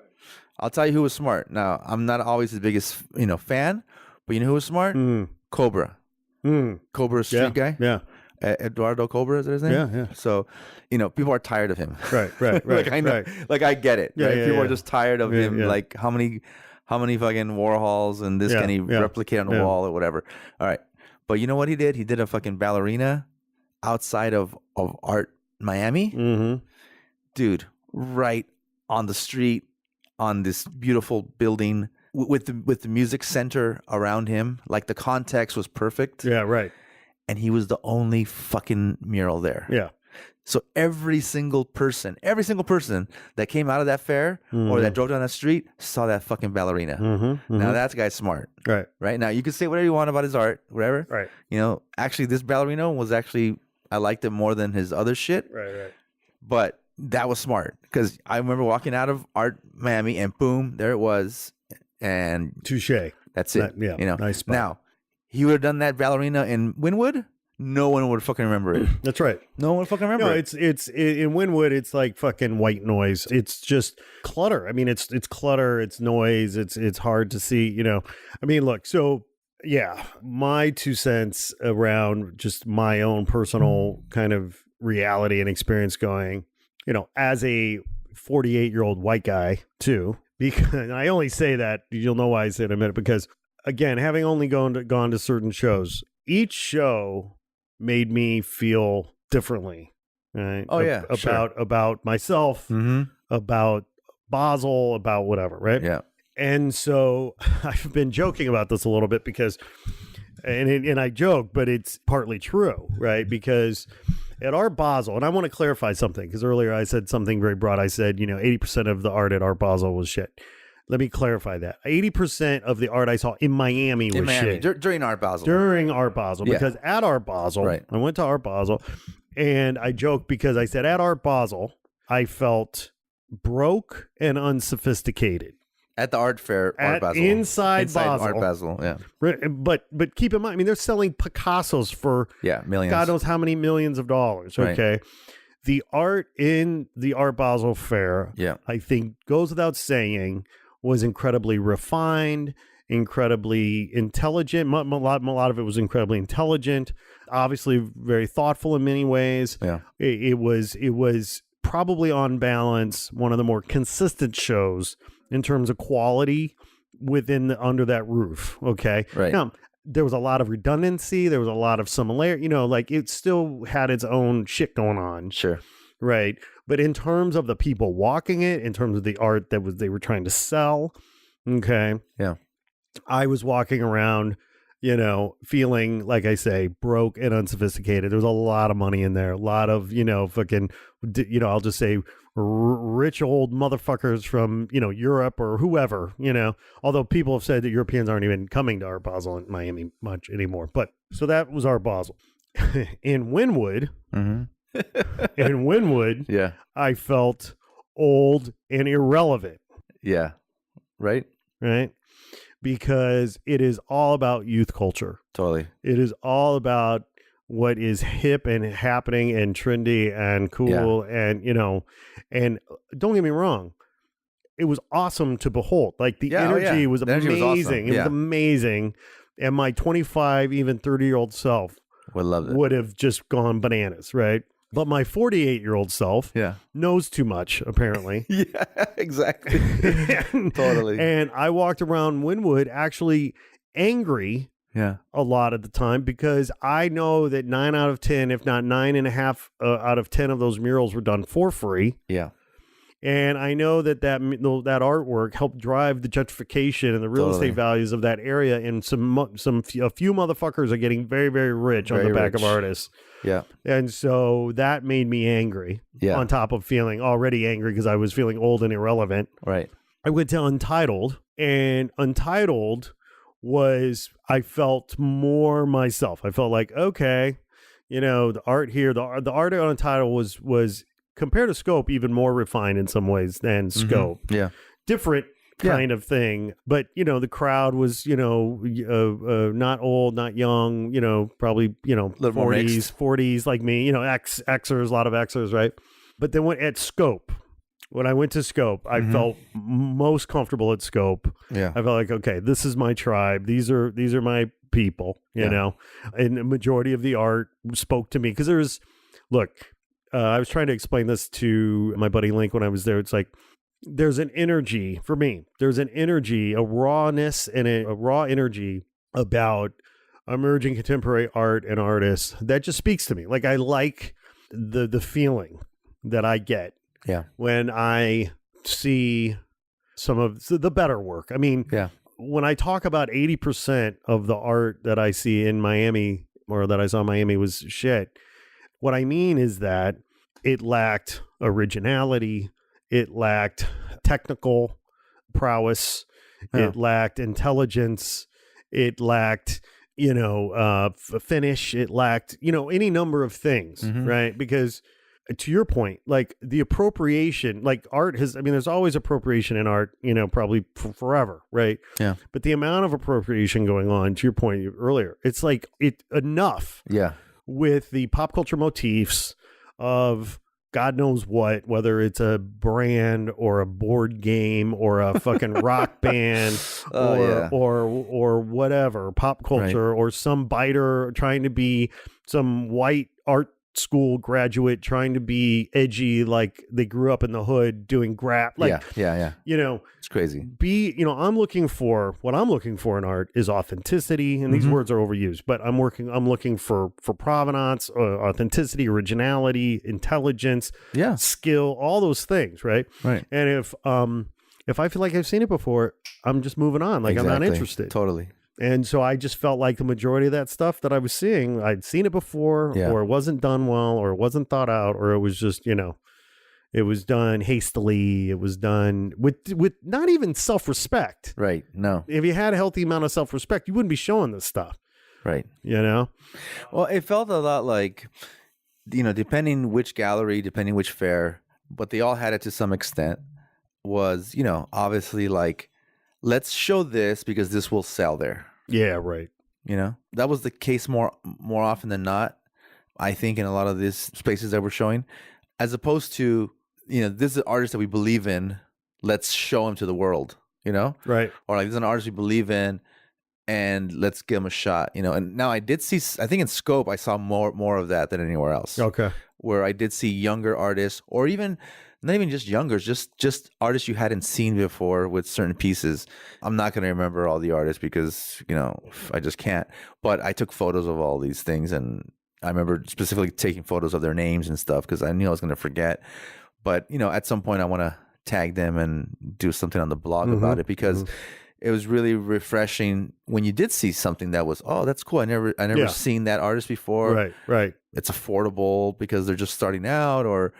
I'll tell you who was smart. Now, I'm not always the biggest, fan, but you know who was smart? Cobra. Cobra street guy. Yeah. Eduardo Cobra, is that his name? Yeah. So, people are tired of him. Right. Like I know, right. like I get it. Yeah, right? yeah, People yeah. are just tired of him. Yeah. Like how many fucking Warhols and this can he replicate on the wall or whatever. All right. But you know what he did? He did a fucking ballerina outside of Art Miami. Mm-hmm. Dude, right on the street on this beautiful building with the music center around him. Like the context was perfect. Yeah, right. And he was the only fucking mural there. Yeah. So every single person that came out of that fair or that drove down that street saw that fucking ballerina. Mm-hmm. Now that guy's smart. Right. Right. Now you can say whatever you want about his art, whatever. Right. Actually this ballerina was I liked it more than his other shit. Right. But that was smart because I remember walking out of Art Miami and boom, there it was. And touche. That's it. Nice spot. Now, he would have done that ballerina in Wynwood. No one would fucking remember it. That's right. No one would fucking remember it. It's in Wynwood. It's like fucking white noise. It's just clutter. I mean, it's clutter. It's noise. It's hard to see. I mean, look. So my 2 cents around just my own personal kind of reality and experience going. As a 48-year-old white guy too. Because I only say that, you'll know why I say it in a minute, because again, having only gone to certain shows, each show made me feel differently. Right? Oh yeah, about myself, about Basel, about whatever, right? Yeah. And so I've been joking about this a little bit because, and I joke, but it's partly true, right? Because at Art Basel, and I want to clarify something because earlier I said something very broad. I said, 80% of the art at Art Basel was shit. Let me clarify that. 80% of the art I saw in Miami was shit. During Art Basel. During Art Basel. Because at Art Basel, I went to Art Basel, and I joked because I said at Art Basel, I felt broke and unsophisticated. At the art fair, Art Basel. Inside Basel. Art Basel, yeah. But keep in mind, I mean, they're selling Picassos for millions. God knows how many millions of dollars, okay? Right. The art in the Art Basel fair, I think, goes without saying, was incredibly refined, incredibly intelligent. A lot of it was incredibly intelligent, obviously very thoughtful in many ways. Yeah. It was probably on balance one of the more consistent shows in terms of quality under that roof. Okay. Right. Now, there was a lot of redundancy. There was a lot of similarity, like it still had its own shit going on. Sure. Right. But in terms of the people walking it, in terms of the art they were trying to sell, okay. Yeah. I was walking around, feeling, like I say, broke and unsophisticated. There was a lot of money in there, a lot of, fucking, I'll just say rich old motherfuckers from, Europe or whoever, although people have said that Europeans aren't even coming to Art Basel in Miami much anymore. But so that was Art Basel. In Wynwood, in Wynwood, yeah, I felt old and irrelevant. Yeah. Right. Because it is all about youth culture. Totally. It is all about what is hip and happening and trendy and cool. And, and don't get me wrong, it was awesome to behold. Like the energy was amazing. Was awesome. It was amazing. And my 25, even 30-year-old self would have just gone bananas, right? But my 48-year-old self knows too much, apparently. Yeah, exactly. Totally. And I walked around Wynwood actually angry a lot at the time because I know that 9 out of 10, if not 9.5 out of 10 of those murals were done for free. Yeah. And I know that artwork helped drive the gentrification and the real estate values of that area. And a few motherfuckers are getting very, very rich on the back of artists. Yeah. And so that made me angry. Yeah. On top of feeling already angry because I was feeling old and irrelevant. Right. I went to Untitled, and Untitled I felt more myself. I felt like, okay, the art here, the art on Untitled was compared to Scope, even more refined in some ways than Scope. Yeah. Different kind of thing. But, the crowd was, not old, not young, probably, 40s like me, Xers, a lot of Xers, right? But then when I went to Scope, I felt most comfortable at Scope. Yeah. I felt like, okay, this is my tribe. These are my people, you know, and the majority of the art spoke to me because I was trying to explain this to my buddy Link when I was there. It's like, there's an energy for me. There's an energy, a rawness and a raw energy about emerging contemporary art and artists that just speaks to me. Like I like the feeling that I get when I see some of the better work. I mean, when I talk about 80% of the art that I see in Miami or that I saw in Miami was shit, what I mean is that it lacked originality. It lacked technical prowess. It lacked intelligence. It lacked, finish. It lacked, any number of things, right? Because to your point, like the appropriation, like art there's always appropriation in art, probably forever, right? Yeah. But the amount of appropriation going on, to your point earlier, it's like enough. Yeah. With the pop culture motifs of God knows what, whether it's a brand or a board game or a fucking rock band or whatever, pop culture or some biter trying to be some white art school graduate trying to be edgy, like they grew up in the hood doing grap. Like, it's crazy. I'm looking for in art is authenticity, and these words are overused, but I'm looking for provenance, authenticity, originality, intelligence, skill, all those things, right? And if I feel like I've seen it before, I'm just moving on. Like I'm not interested. Totally. And so I just felt like the majority of that stuff that I was seeing, I'd seen it before, or it wasn't done well, or it wasn't thought out, or it was just, it was done hastily. It was done with not even self-respect. Right. No. If you had a healthy amount of self-respect, you wouldn't be showing this stuff. Right. Well, it felt a lot like, depending which gallery, depending which fair, but they all had it to some extent, was, obviously like, let's show this because this will sell there. Yeah, right. That was the case more often than not, I think, in a lot of these spaces that we're showing, as opposed to, this is an artist that we believe in. Let's show him to the world. you know? Right. Or like, this is an artist we believe in, and let's give him a shot, you know? And now I did see, I think in Scope, I saw more of that than anywhere else. Okay. Where I did see younger artists, or even not even just younger, just artists you hadn't seen before with certain pieces. I'm not going to remember all the artists because, you know, I just can't. But I took photos of all these things, and I remember specifically taking photos of their names and stuff because I knew I was going to forget. But, you know, at some point I want to tag them and do something on the blog about it because it was really refreshing when you did see something that was, oh, that's cool. I never seen that artist before. Right. It's affordable because they're just starting out or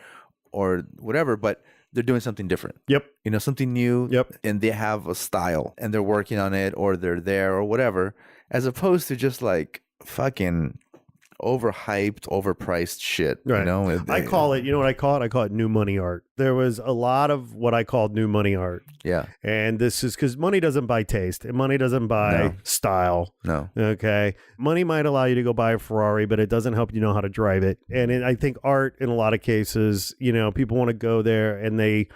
whatever, but they're doing something different. Yep. You know, something new. Yep. And they have a style and they're working on it, or they're there or whatever, as opposed to just like fucking overhyped, overpriced shit. Right. You know, I call it, you know what I call it? I call it new money art. There was a lot of what I called new money art. Yeah. And this is because money doesn't buy taste and money doesn't buy style. No. Okay. Money might allow you to go buy a Ferrari, but it doesn't help you know how to drive it. And I think art, in a lot of cases, you know, people want to go there and they're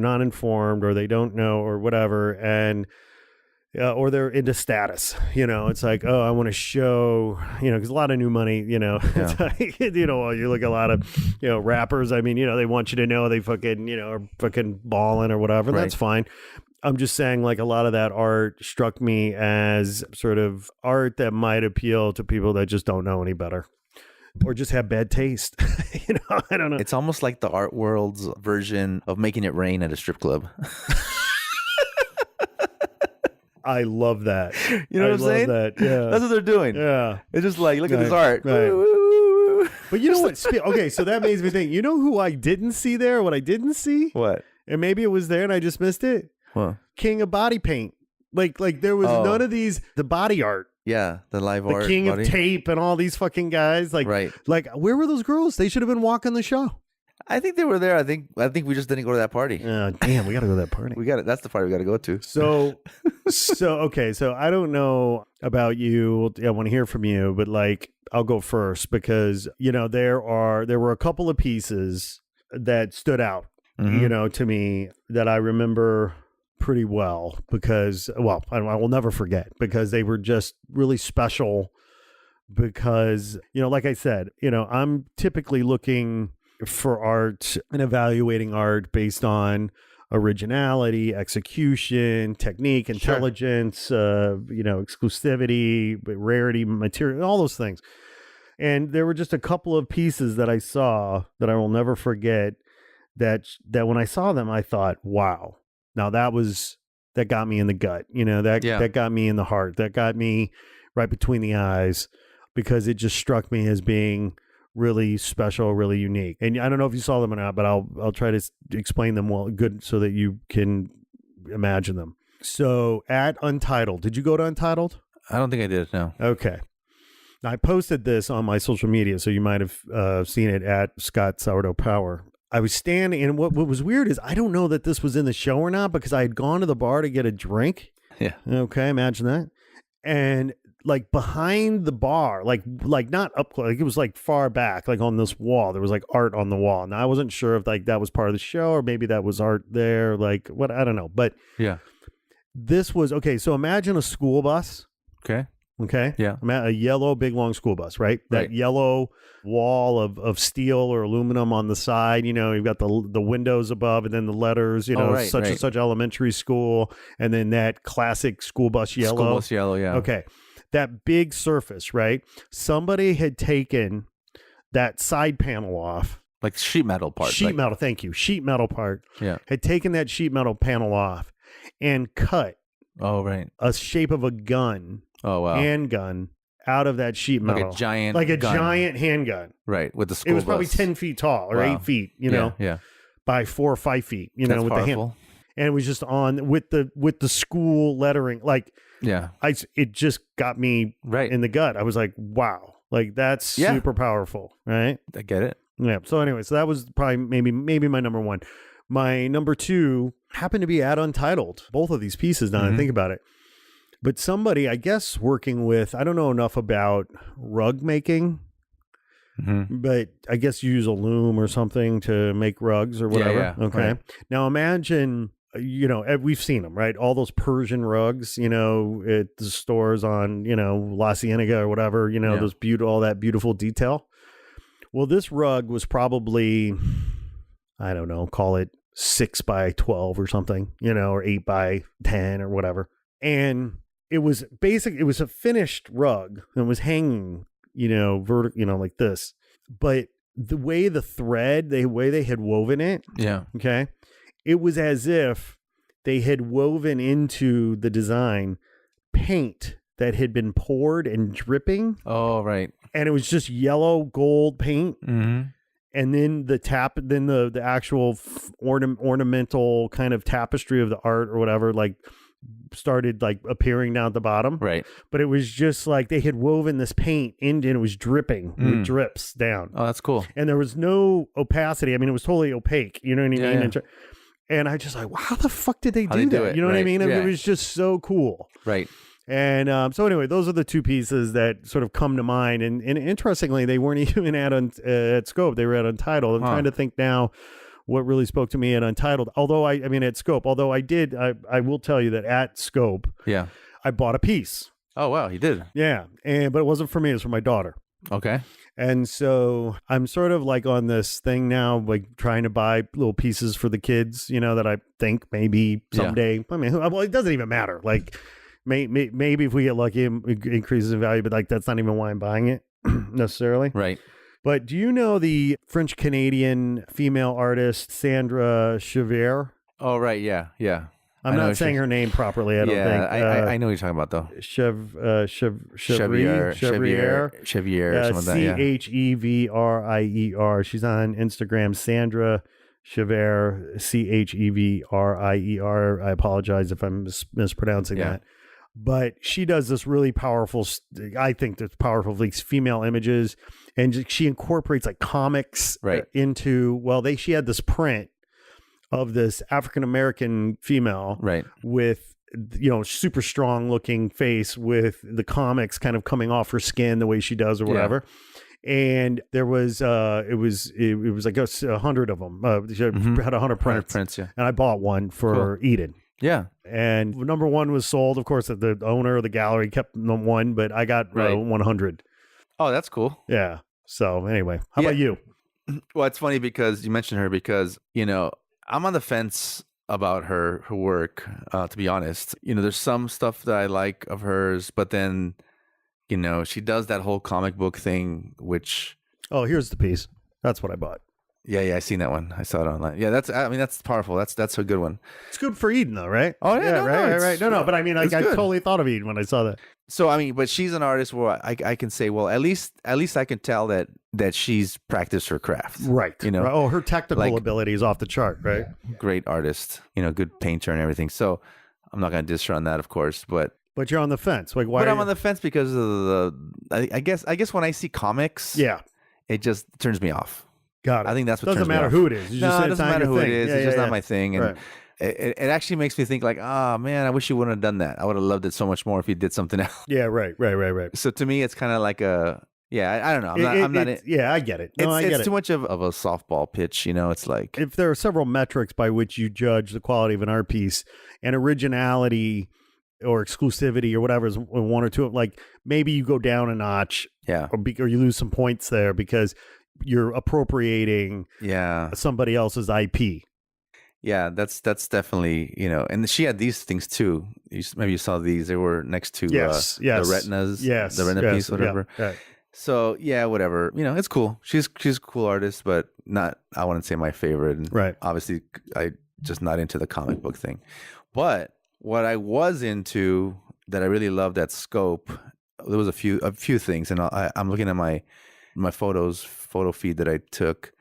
not informed, or they don't know, or whatever. And or they're into status, you know. It's like, oh, I want to show, you know, because a lot of new money, you know, it's like, you know, you look at a lot of, you know, rappers. I mean, you know, they want you to know they fucking, you know, are fucking balling or whatever. Right. That's fine. I'm just saying, like, a lot of that art struck me as sort of art that might appeal to people that just don't know any better, or just have bad taste. You know, I don't know. It's almost like the art world's version of making it rain at a strip club. I love that. You know what I'm saying? That. Yeah. That's what they're doing. Yeah. It's just like, look at this art. Right. Woo, woo, woo. But you know what? Okay, so that makes me think, you know who I didn't see there? What I didn't see? What? And maybe it was there and I just missed it. What? King of body paint. Like there was none of these, the body art. Yeah, the live art. The king of tape and all these fucking guys. Like, like, where were those girls? They should have been walking the show. I think they were there. I think we just didn't go to that party. Damn, we got to go to that party. We got it. That's the party we got to go to. So okay. So I don't know about you. I want to hear from you, but like, I'll go first because, you know, there were a couple of pieces that stood out, you know, to me that I remember pretty well because, well, I will never forget because they were just really special because, you know, like I said, you know, I'm typically looking for art and evaluating art based on originality, execution, technique, intelligence, you know, exclusivity, rarity, material, all those things. And there were just a couple of pieces that I saw that I will never forget that when I saw them, I thought, wow, now that got me in the gut, you know, that got me in the heart, that got me right between the eyes because it just struck me as being really special, really unique. And I don't know if you saw them or not, but I'll try to explain them good so that you can imagine them. So at Untitled, did you go to Untitled? I don't think I did, no. Okay. Now, I posted this on my social media, so you might have seen it at Scott Sourdough Power. I was standing, and what was weird is I don't know that this was in the show or not because I had gone to the bar to get a drink. Yeah. Okay, imagine that. And like behind the bar, like not up close, like it was like far back, like on this wall, there was like art on the wall. Now I wasn't sure if like that was part of the show or maybe that was art there, like what, I don't know. But yeah, this was, okay, so imagine a school bus. Okay. Yeah. A yellow, big, long school bus, right? That yellow wall of steel or aluminum on the side, you know, you've got the windows above and then the letters, you know, such and such elementary school. And then that classic school bus yellow. School bus yellow, yeah. Okay. That big surface, right? Somebody had taken that side panel off. Like sheet metal part. Sheet metal, thank you. Sheet metal part. Yeah. Had taken that sheet metal panel off and cut a shape of a gun. Oh, wow. Handgun out of that sheet metal. Like a giant handgun. Right. With the school bus. It was probably 10 feet tall or 8 feet, you know. Yeah. By 4 or 5 feet, you know, with powerful. the hand. And it was just on with the school lettering. Like, it just got me in the gut. I was like, wow, like that's super powerful, right? I get it. Yeah. So anyway, so that was probably maybe my number one. My number two happened to be at Untitled. Both of these pieces, now I think about it. But somebody, I guess, working with, I don't know enough about rug making, but I guess you use a loom or something to make rugs or whatever. Yeah. Okay. Right. Now imagine we've seen them, right? All those Persian rugs, at the stores on, La Cienega or whatever, those all that beautiful detail. Well, this rug was probably, I don't know, call it 6 by 12 or something, or 8 by 10 or whatever. And it was a finished rug and was hanging, vertical, like this. But the way they had woven it. Yeah. Okay. It was as if they had woven into the design paint that had been poured and dripping. Oh, right. And it was just yellow gold paint. Mm-hmm. And then the actual ornamental kind of tapestry of the art or whatever, like started like appearing down at the bottom. Right. But it was just like they had woven this paint in and it was dripping with drips down. Oh, that's cool. And there was no opacity. I mean, it was totally opaque. You know what I mean? Yeah. And I just like, wow, how the fuck did they do that? You know what I mean? Yeah. It was just so cool. Right. And so anyway, those are the two pieces that sort of come to mind. And interestingly, they weren't even at Scope. They were at Untitled. I'm trying to think now what really spoke to me at Untitled. Although at Scope. Although I will tell you that at Scope, yeah, I bought a piece. Oh wow, you did. Yeah, but it wasn't for me. It was for my daughter. Okay. And so I'm sort of like on this thing now, like trying to buy little pieces for the kids, that I think maybe someday. Yeah. I mean, well, it doesn't even matter. Like maybe if we get lucky, it increases in value, but like that's not even why I'm buying it necessarily. Right. But do you know the French Canadian female artist Sandra Chever? Oh right, yeah. I'm not saying her name properly. I don't think. I know what you're talking about though. Chevier. Chevrier. She's on Instagram. Sandra Chever. Chevrier. I apologize if I'm mispronouncing that. But she does this really powerful, I think that's powerful, these female images. And she incorporates like comics into, she had this print of this African-American female with, super strong looking face with the comics kind of coming off her skin the way she does or whatever. Yeah. And there was, it was like 100 of them. She had 100 prints. And I bought one for Eden. Yeah. And number one was sold. Of course, the owner of the gallery kept one, but I got 100. Oh, that's cool. Yeah. So anyway, how about you? Well, it's funny because you mentioned her because, I'm on the fence about her work, to be honest. There's some stuff that I like of hers, but then, she does that whole comic book thing, which... Oh, here's the piece. That's what I bought. Yeah, I seen that one. I saw it online. Yeah, that's powerful. That's a good one. It's good for Eden, though, right? Oh yeah, right. No, but I mean, I totally thought of Eden when I saw that. So I mean, but she's an artist where I can say, well, at least I can tell that she's practiced her craft, right? Oh, her technical ability is off the chart, right? Great artist, good painter and everything. So I'm not going to diss her on that, of course, but you're on the fence. Like, why? But I'm on the fence because of I guess when I see comics, it just turns me off. Got it. I think that's what doesn't matter who it is. It doesn't matter who it is. It's just not my thing. And it actually makes me think like, man, I wish you wouldn't have done that. I would have loved it so much more if you did something else. Yeah, right. So to me, it's kind of like I don't know. I'm not. I get it. No, it's too much of a softball pitch. It's like if there are several metrics by which you judge the quality of an art piece, and originality or exclusivity or whatever is one or two, like maybe you go down a notch, or you lose some points there because you're appropriating somebody else's IP. Yeah, that's definitely, and she had these things too. Maybe you saw these. They were next to the retinas, the retina piece, whatever. Yeah, right. So whatever. It's cool. She's a cool artist, but not, I wouldn't say my favorite. And right. Obviously, I just not into the comic book thing. But what I was into that I really loved at Scope, there was a few things, and I'm looking at my photo feed that I took,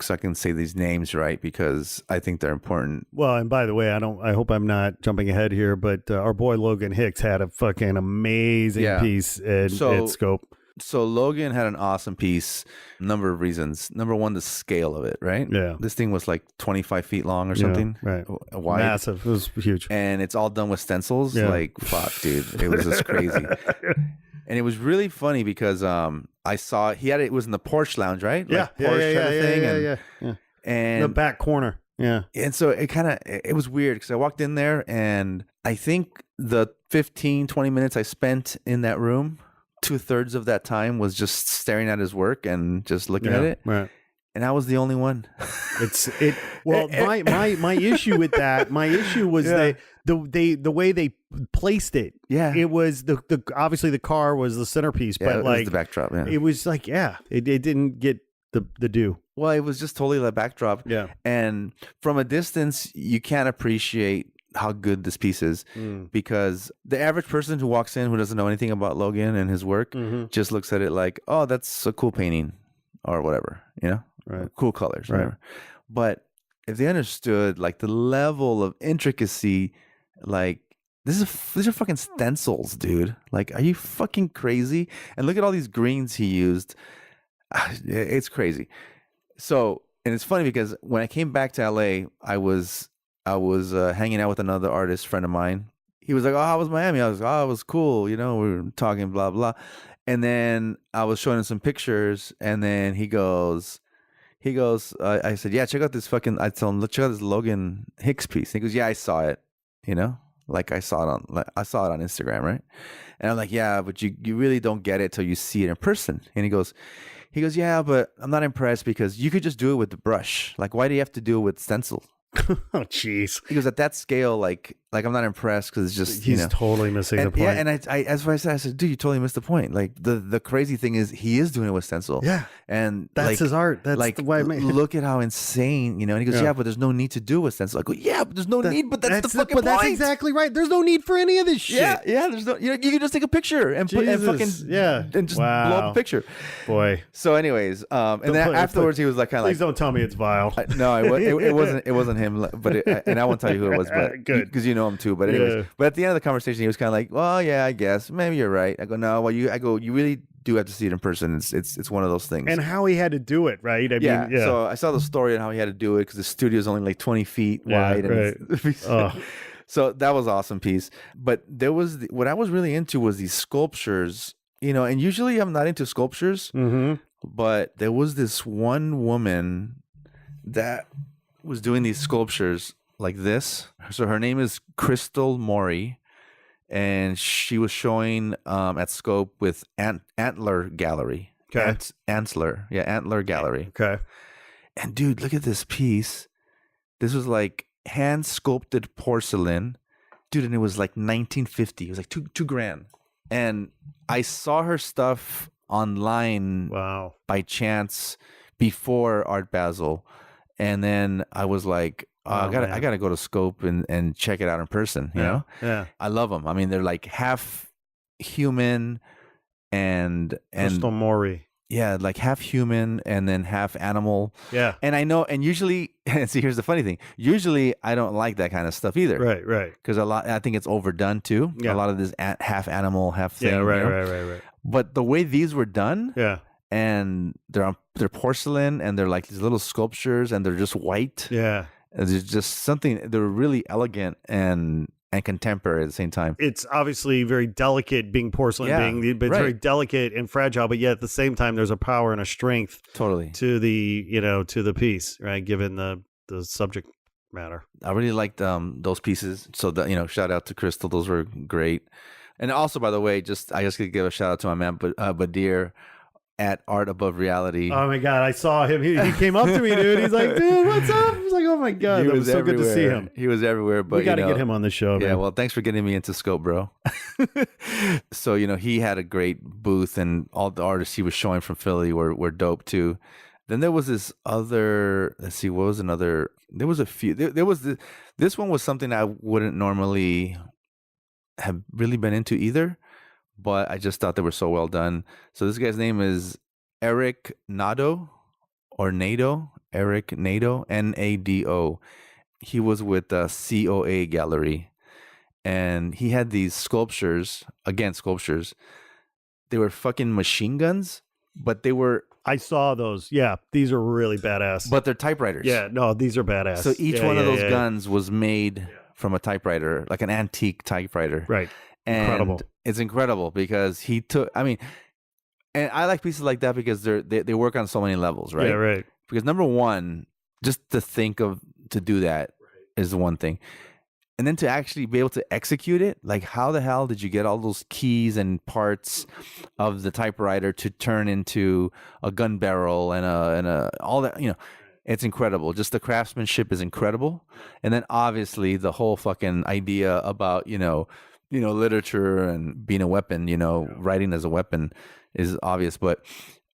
so I can say these names right because I think they're important. Well, and by the way, I hope I'm not jumping ahead here, but our boy Logan Hicks had a fucking amazing piece at Scope. So Logan had an awesome piece. Number of reasons. Number one, the scale of it, right? Yeah. This thing was like 25 feet long or something. Right. Wide. Massive. It was huge. And it's all done with stencils. Yeah. Like, fuck, dude. It was just crazy. And it was really funny because I saw it was in the porch lounge, right? Yeah, like porch kind of thing. Yeah. And in the back corner. Yeah. And so it was weird because I walked in there and I think the 15-20 minutes I spent in that room, 2/3 of that time was just staring at his work and just looking at it. Right. And I was the only one. Well, my issue with that, my issue was the way they placed it. Yeah. It was the obviously the car was the centerpiece, Yeah, but it was the backdrop. Yeah. it was like, it didn't get the due. Well, it was just totally the backdrop. Yeah. And from a distance, you can't appreciate how good this piece is because the average person who walks in who doesn't know anything about Logan and his work just looks at it like, oh, that's a cool painting or whatever, you know, Right. cool colors, Right. whatever. But if they understood like the level of intricacy, like these are fucking stencils, dude. Like, are you fucking crazy? And look at all these greens he used. It's crazy. So, and it's funny because when I came back to LA, I was hanging out with another artist friend of mine. He was like, "Oh, how was Miami?" I was like, "Oh, it was cool. You know, we were talking, blah blah." And then I was showing him some pictures, and then he goes, I said, "Yeah, check out this fucking." I told him, "Check out this Logan Hicks piece." He goes, "Yeah, I saw it. You know, like I saw it on Instagram, right?" And I'm like, "Yeah, but you really don't get it till you see it in person." And he goes, "Yeah, but I'm not impressed because you could just do it with the brush. Like, why do you have to do it with stencil?" Oh, jeez. He goes, "At that scale, like I'm not impressed because it's just He's totally missing the point. Yeah, and I as I said, "Dude, you totally missed the point." Like the crazy thing is, he is doing it with stencil. Yeah, and that's like, his art. That's like, the way I made it. Look at how insane, you know. And he goes, "Yeah, but there's no need to do it with stencil." I go, "Yeah, but there's no need, but that's the fucking point." That's exactly right. There's no need for any of this shit. Yeah. There's no, you can just take a picture and put and fucking and just blow up a picture. Boy. So, anyways, and then afterwards, he was like, kind of like, "Please don't tell me it's vile." No, it wasn't him, but and I won't tell you who it was, but good because you know him too. But anyways, but at the end of the conversation, he was kind of like, "Well, yeah, I guess maybe you're right." I go, "No, well, you really do have to see it in person. It's one of those things." And how he had to do it, right? I mean, So I saw the story on how he had to do it because the studio is only like 20 feet wide. Right. So that was an awesome piece. But there was what I was really into was these sculptures, you know. And usually I'm not into sculptures, but there was this one woman that was doing these sculptures like this. So her name is Crystal Mori, and she was showing at Scope with Antler Gallery. Okay. Antler Gallery. Okay. And dude, look at this piece. This was like hand sculpted porcelain, dude, and it was like 1950. It was like two grand. And I saw her stuff online by chance before Art Basel. And then I was like, I gotta go to Scope and check it out in person. You know, I love them. I mean, they're like half human and Crystal Mori. Yeah, like half human and then half animal. Yeah, and I know, and usually, and see, here's the funny thing. Usually, I don't like that kind of stuff either. Right. Because I think it's overdone too. Yeah. A lot of this half animal, half thing. Yeah, right. But the way these were done. Yeah. And they're porcelain, and they're like these little sculptures, and they're just white. Yeah, and there's just something. They're really elegant and contemporary at the same time. It's obviously very delicate, being porcelain, but it's very delicate and fragile. But yet at the same time, there's a power and a strength totally to the piece, right? Given the subject matter. I really liked those pieces. So that, shout out to Crystal. Those were great. And also, by the way, I just could give a shout out to my man Badir at Art Above Reality. Oh my God, I saw him. He came up to me, dude. He's like, "Dude, what's up?" I was like, "Oh my God, that was so good to see him." He was everywhere, but we got to get him on the show, man. Yeah, well, thanks for getting me into Scope, bro. So, he had a great booth, and all the artists he was showing from Philly were dope too. Then there was this other, let's see, what was another? There was a few. There was this one was something I wouldn't normally have really been into either. But I just thought they were so well done. So this guy's name is Eric Nado or Nado. Eric Nado, Nado. He was with the COA Gallery. And he had these sculptures. They were fucking machine guns, but they were... I saw those. Yeah, these are really badass. But they're typewriters. Yeah, no, these are badass. So each one of those guns was made from a typewriter, like an antique typewriter. Right. And incredible. It's incredible because he took, and I like pieces like that because they work on so many levels, right? Yeah, right. Because number one, just to think of to do that is the one thing. And then to actually be able to execute it, like how the hell did you get all those keys and parts of the typewriter to turn into a gun barrel and a all that, it's incredible. Just the craftsmanship is incredible. And then obviously the whole fucking idea about, literature and being a weapon, writing as a weapon is obvious. But,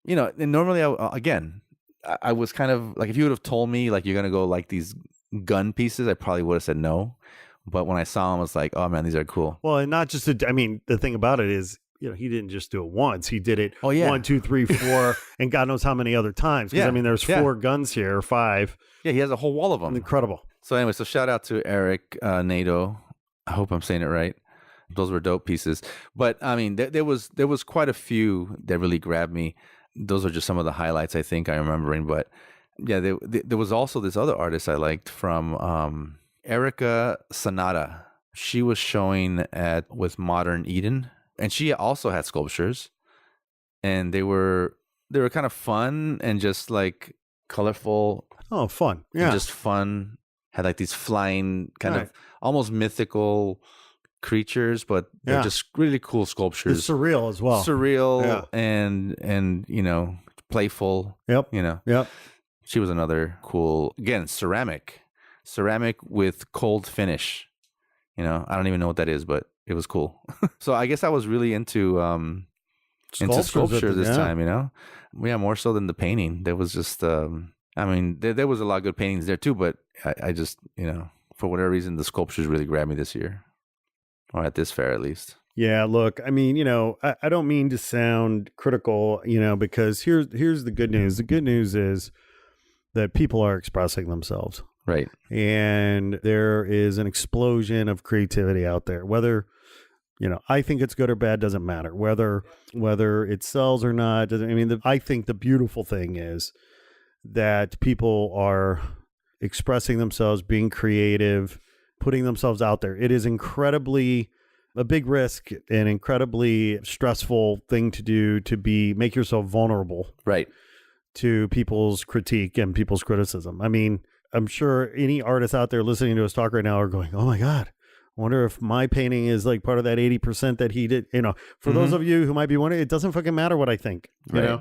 and normally, I was kind of like, if you would have told me like you're going to go like these gun pieces, I probably would have said no. But when I saw them, I was like, oh man, these are cool. Well, and not just, the thing about it is, he didn't just do it once. He did it 1, 2, 3, 4, and God knows how many other times. Because, there's 4 guns here, or 5. Yeah, he has a whole wall of them. Incredible. So anyway, so shout out to Eric Nato. I hope I'm saying it right. Those were dope pieces. But, there was quite a few that really grabbed me. Those are just some of the highlights I think I'm remembering. But, yeah, there was also this other artist I liked from Erica Sanada. She was showing with Modern Eden, and she also had sculptures, and they were kind of fun and just like colorful. Oh, fun! Yeah, just fun. Had like these flying kind of almost mythical creatures, but they're just really cool sculptures. It's surreal as well. Surreal and playful. Yep. Yep. She was another cool, again, ceramic with cold finish. I don't even know what that is, but it was cool. So I guess I was really into sculpture this time, Yeah, more so than the painting. There was just, there was a lot of good paintings there too, but I just, for whatever reason, the sculptures really grabbed me this year, or at this fair at least. Yeah, look, I don't mean to sound critical, because here's the good news. The good news is that people are expressing themselves. Right. And there is an explosion of creativity out there. Whether, I think it's good or bad doesn't matter. Whether it sells or not doesn't. I think the beautiful thing is that people are expressing themselves, being creative, putting themselves out there. It is incredibly a big risk, an incredibly stressful thing to do, to make yourself vulnerable. Right. To people's critique and people's criticism. I'm sure any artists out there listening to us talk right now are going, oh my God, I wonder if my painting is like part of that 80% that he did. For those of you who might be wondering, it doesn't fucking matter what I think, know?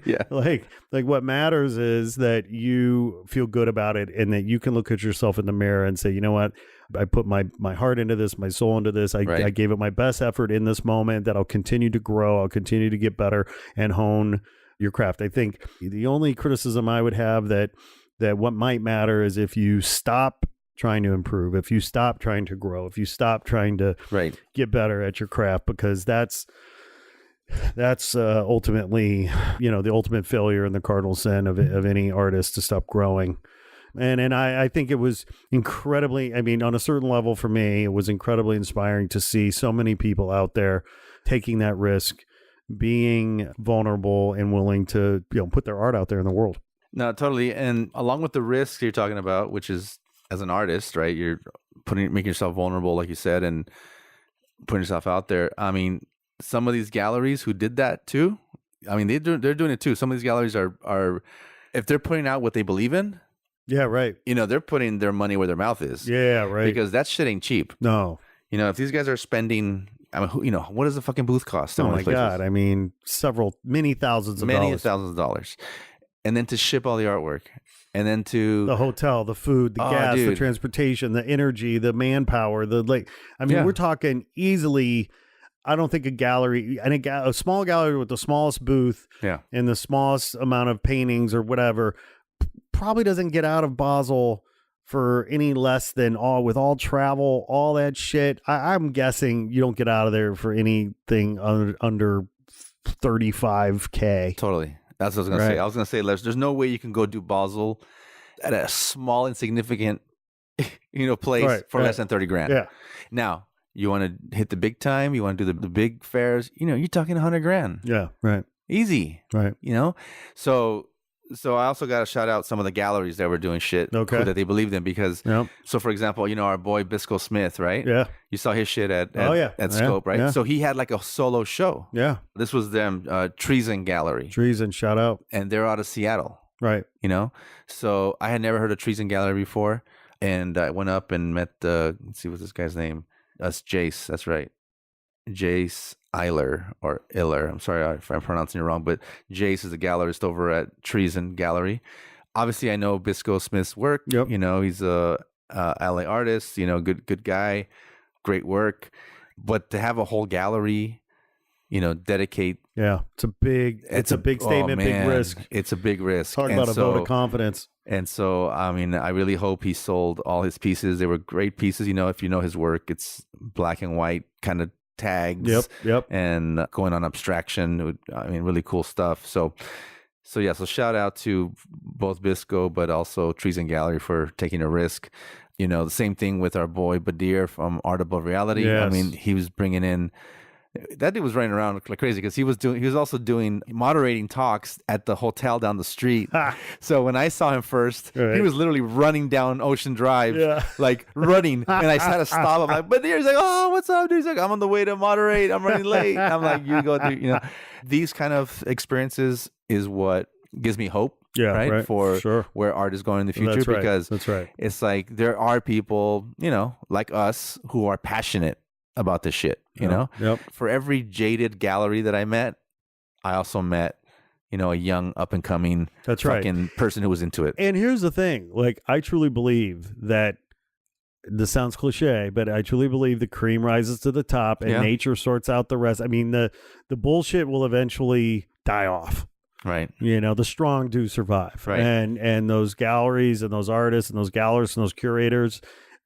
Yeah. Like what matters is that you feel good about it, and that you can look at yourself in the mirror and say, you know what? I put my heart into this, my soul into this. I gave it my best effort in this moment, that I'll continue to grow. I'll continue to get better and hone your craft. I think the only criticism I would have that what might matter is if you stop trying to improve, if you stop trying to grow, if you stop trying to get better at your craft, because that's ultimately, the ultimate failure and the cardinal sin of any artist, to stop growing. And I think it was incredibly, on a certain level for me, it was incredibly inspiring to see so many people out there taking that risk, being vulnerable and willing to, put their art out there in the world. No, totally. And along with the risks you're talking about, which is as an artist, right? You're making yourself vulnerable, like you said, and putting yourself out there. Some of these galleries who did that too, they're doing it too. Some of these galleries are if they're putting out what they believe in. Yeah, right. They're putting their money where their mouth is. Yeah, right. Because that shit ain't cheap. No. If these guys are spending, what does the fucking booth cost? Oh my God. Many thousands of dollars. And then to ship all the artwork, and then to the hotel, the food, the gas, the transportation, the energy, the manpower, we're talking easily. I don't think a gallery and a small gallery with the smallest booth and the smallest amount of paintings or whatever probably doesn't get out of Basel for any less than with all travel, all that shit. I'm guessing you don't get out of there for anything under $35,000. Totally. That's what I was going to say. I was going to say, there's no way you can go do Basel at a small, insignificant, place for less than 30 grand. Yeah. Now, you want to hit the big time, you want to do the big fairs, you're talking 100 grand. Yeah. Right. Easy. Right. So I also got to shout out some of the galleries that were doing shit that they believed in, because, so for example, our boy Bisco Smith, right? Yeah. You saw his shit at Scope, right? Yeah. So he had like a solo show. Yeah. This was them, Treason Gallery. Treason, shout out. And they're out of Seattle. Right. you know? So I had never heard of Treason Gallery before. And I went up and met, let's see, what's this guy's name? That's Jace. That's right. Jace Eiler or Iller. I'm sorry if I'm pronouncing it wrong, but Jace is a gallerist over at Treason Gallery. Obviously, I know Bisco Smith's work. Yep. You know, he's a LA artist, you know, good guy, great work. But to have a whole gallery, you know, dedicate. Yeah. It's a big statement, big risk. It's a big risk. Talk about a vote of confidence. And so, I mean, I really hope he sold all his pieces. They were great pieces. You know, if you know his work, it's black and white kind of tags. Yep. And going on abstraction. I mean, really cool stuff. So shout out to both Bisco, but also Treason Gallery for taking a risk. You know, the same thing with our boy Badir from Art Above Reality. Yes. I mean, he was bringing in. That dude was running around like crazy because he was also doing moderating talks at the hotel down the street. So when I saw him first, right. he was literally running down Ocean Drive, like running. And I had to stop him. Like, but he's like, "Oh, what's up, dude?" He's like, "I'm on the way to moderate. I'm running late." I'm like, "You go, dude." You know, these kind of experiences is what gives me hope. Right? For sure. Where art is going in the future. That's right. Because that's right. It's like there are people, you know, like us who are passionate about this shit, you know? Yep. For every jaded gallery that I met, I also met, you know, a young up and coming fucking person who was into it. And here's the thing, like I truly believe that this sounds cliche, but I truly believe the cream rises to the top and nature sorts out the rest. I mean, the bullshit will eventually die off. Right. You know, the strong do survive. Right. And those galleries and those artists and those gallerists and those curators,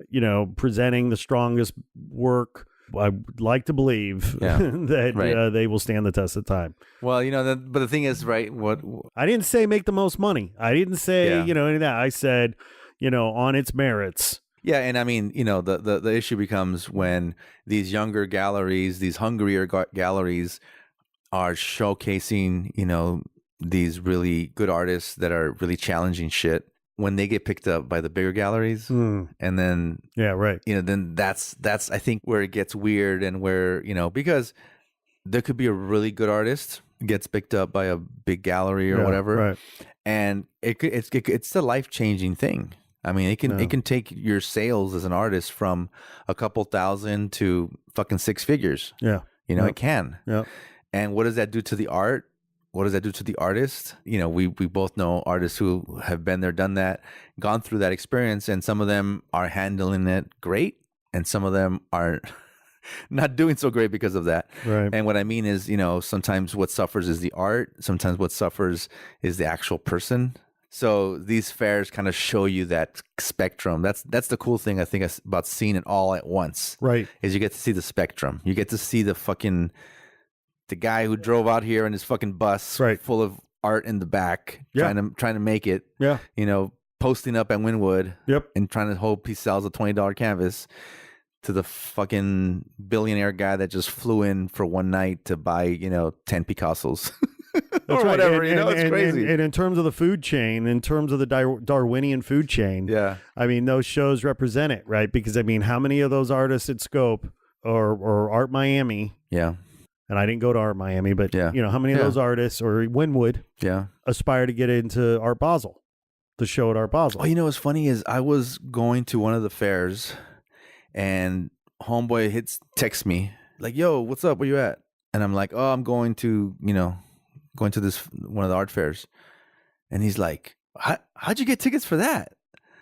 you know, presenting the strongest work, I would like to believe that they will stand the test of time. Well, you know, but the thing is, right, what I didn't say make the most money. I didn't say, you know, any of that. I said, you know, on its merits. Yeah, and I mean, you know, the issue becomes when these younger galleries, these hungrier galleries are showcasing, you know, these really good artists that are really challenging shit. When they get picked up by the bigger galleries, and then you know, then that's I think where it gets weird, and where, you know, because there could be a really good artist gets picked up by a big gallery or whatever, and it's a life-changing thing. I mean, it can take your sales as an artist from a couple thousand to fucking six figures. You know, it can. And what does that do to the art? What does that do to the artist? You know, we both know artists who have been there, done that, gone through that experience, and some of them are handling it great, and some of them are not doing so great because of that. Right. And what I mean is, you know, sometimes what suffers is the art. Sometimes what suffers is the actual person. So these fairs kind of show you that spectrum. That's the cool thing, I think, about seeing it all at once. Right. Is you get to see the spectrum. You get to see the guy who drove out here in his fucking bus full of art in the back, trying to make it, you know, posting up at Wynwood and trying to hope he sells a $20 canvas, to the fucking billionaire guy that just flew in for one night to buy, you know, 10 Picassos. Or whatever, you know, it's crazy. And in terms of the food chain, in terms of the Darwinian food chain, I mean, those shows represent it, right? Because, I mean, how many of those artists at Scope or Art Miami, and I didn't go to Art Miami, but, you know, how many of those artists, or Wynwood, aspire to get into Art Basel, the show at Art Basel? Oh, you know what's funny is I was going to one of the fairs, and homeboy texts me, like, "Yo, what's up? Where you at?" And I'm like, "Oh, I'm going to this one of the art fairs." And he's like, "How'd you get tickets for that?"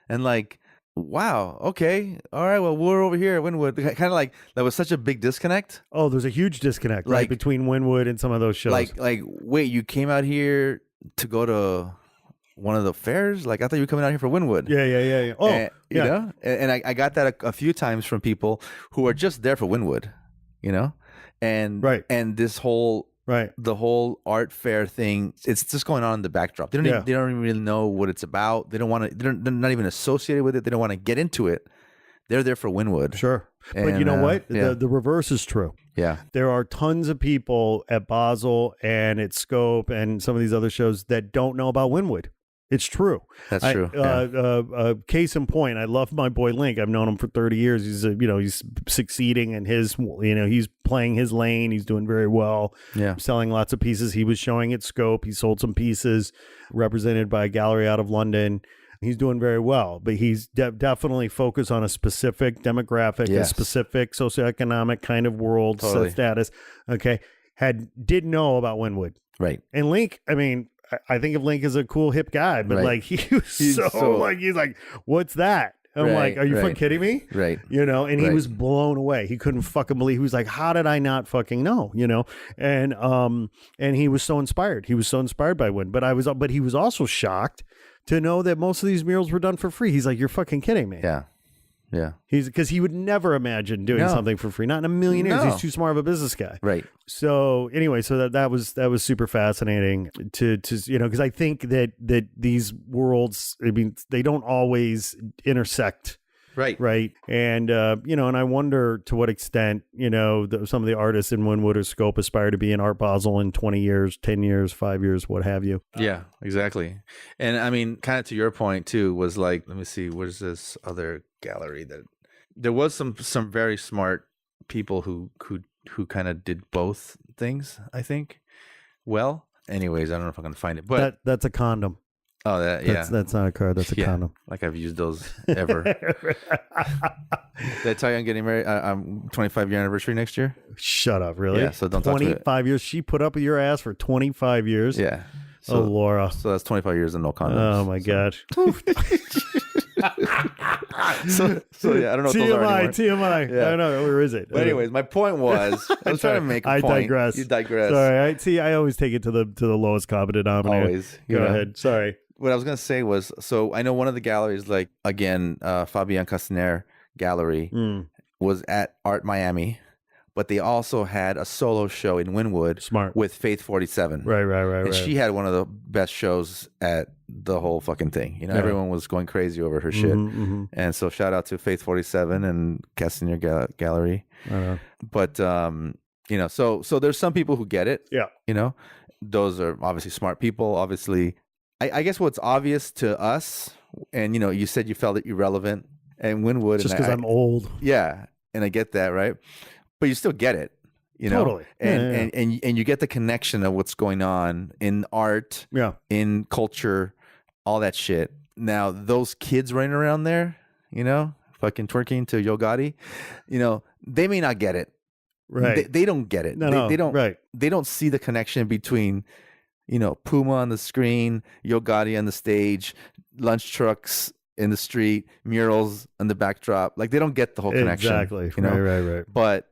And like, wow, okay, all right, well, we're over here at Wynwood. Kind of like that was such a big disconnect. Oh, there's a huge disconnect, right, between Wynwood and some of those shows. Like, wait, you came out here to go to one of the fairs? Like, I thought you were coming out here for Wynwood. Yeah. Oh, and, you know, and I got that a few times from people who are just there for Wynwood, you know, and and this whole the whole art fair thing, it's just going on in the backdrop. They don't even really know what it's about. They don't want to. They're not even associated with it. They don't want to get into it. They're there for Wynwood. Sure. But you know what? The reverse is true. Yeah. There are tons of people at Basel and at Scope and some of these other shows that don't know about Wynwood. It's true. That's true. Case in point, I love my boy Link. I've known him for 30 years. He's succeeding in his, he's playing his lane. He's doing very well. Yeah. Selling lots of pieces. He was showing at Scope. He sold some pieces represented by a gallery out of London. He's doing very well, but he's definitely focused on a specific demographic, a specific socioeconomic kind of world status. Okay. Did know about Wynwood. Right. And Link, I mean, I think of Link as a cool hip guy, but like he's like, what's that? I'm like, are you fucking kidding me? Right. And he was blown away. He couldn't fucking believe. He was like, how did I not fucking know? And he was so inspired. He was so inspired by Wynn. But he was also shocked to know that most of these murals were done for free. He's like, you're fucking kidding me. Yeah. Yeah. Because he would never imagine doing something for free. Not in a million years. He's too smart of a business guy. Right. So anyway, that was super fascinating to because I think that these worlds, I mean, they don't always intersect. Right. Right. And, and I wonder to what extent, some of the artists in Wynwood or Scope aspire to be in Art Basel in 20 years, 10 years, 5 years, what have you. Yeah, exactly. And I mean, kind of to your point too, was like, let me see, where's this other gallery that there was some very smart people who kind of did both things, I think. Well, anyways, I don't know if I'm going to find it, but that's a condom. Oh, that's not a card. That's a condom. Like I've used those ever. Did I tell you I'm getting married? I'm 25-year anniversary next year. Shut up, really? Yeah. So don't talk to me. 25 years. She put up with your ass for 25 years. Yeah. So, Laura. So that's 25 years and no condoms. Oh my God. so yeah, I don't know. TMI. Yeah. I don't know. Where is it? But anyways, my point was, I was trying to make a point. I digress. You digress. Sorry. I always take it to the lowest common denominator. Always. Go ahead. Sorry. What I was going to say was, so I know one of the galleries, like, again, Fabian Castaner Gallery was at Art Miami, but they also had a solo show in Wynwood with Faith 47. Right. And she had one of the best shows at the whole fucking thing. Everyone was going crazy over her shit. And so shout out to Faith 47 and Castaner Gallery. But, so there's some people who get it. Yeah. Those are obviously smart people. Obviously, I guess what's obvious to us, and you said you felt it irrelevant, and Wynwood. Just because I'm old. Yeah, and I get that, right? But you still get it, Totally. And you get the connection of what's going on in art, in culture, all that shit. Now those kids running around there, fucking twerking to Yo Gotti, they may not get it. Right. They don't get it. They don't. Right. They don't see the connection between. Puma on the screen, Yo Gotti on the stage, lunch trucks in the street, murals on the backdrop. Like they don't get the whole connection. Exactly. Right. But,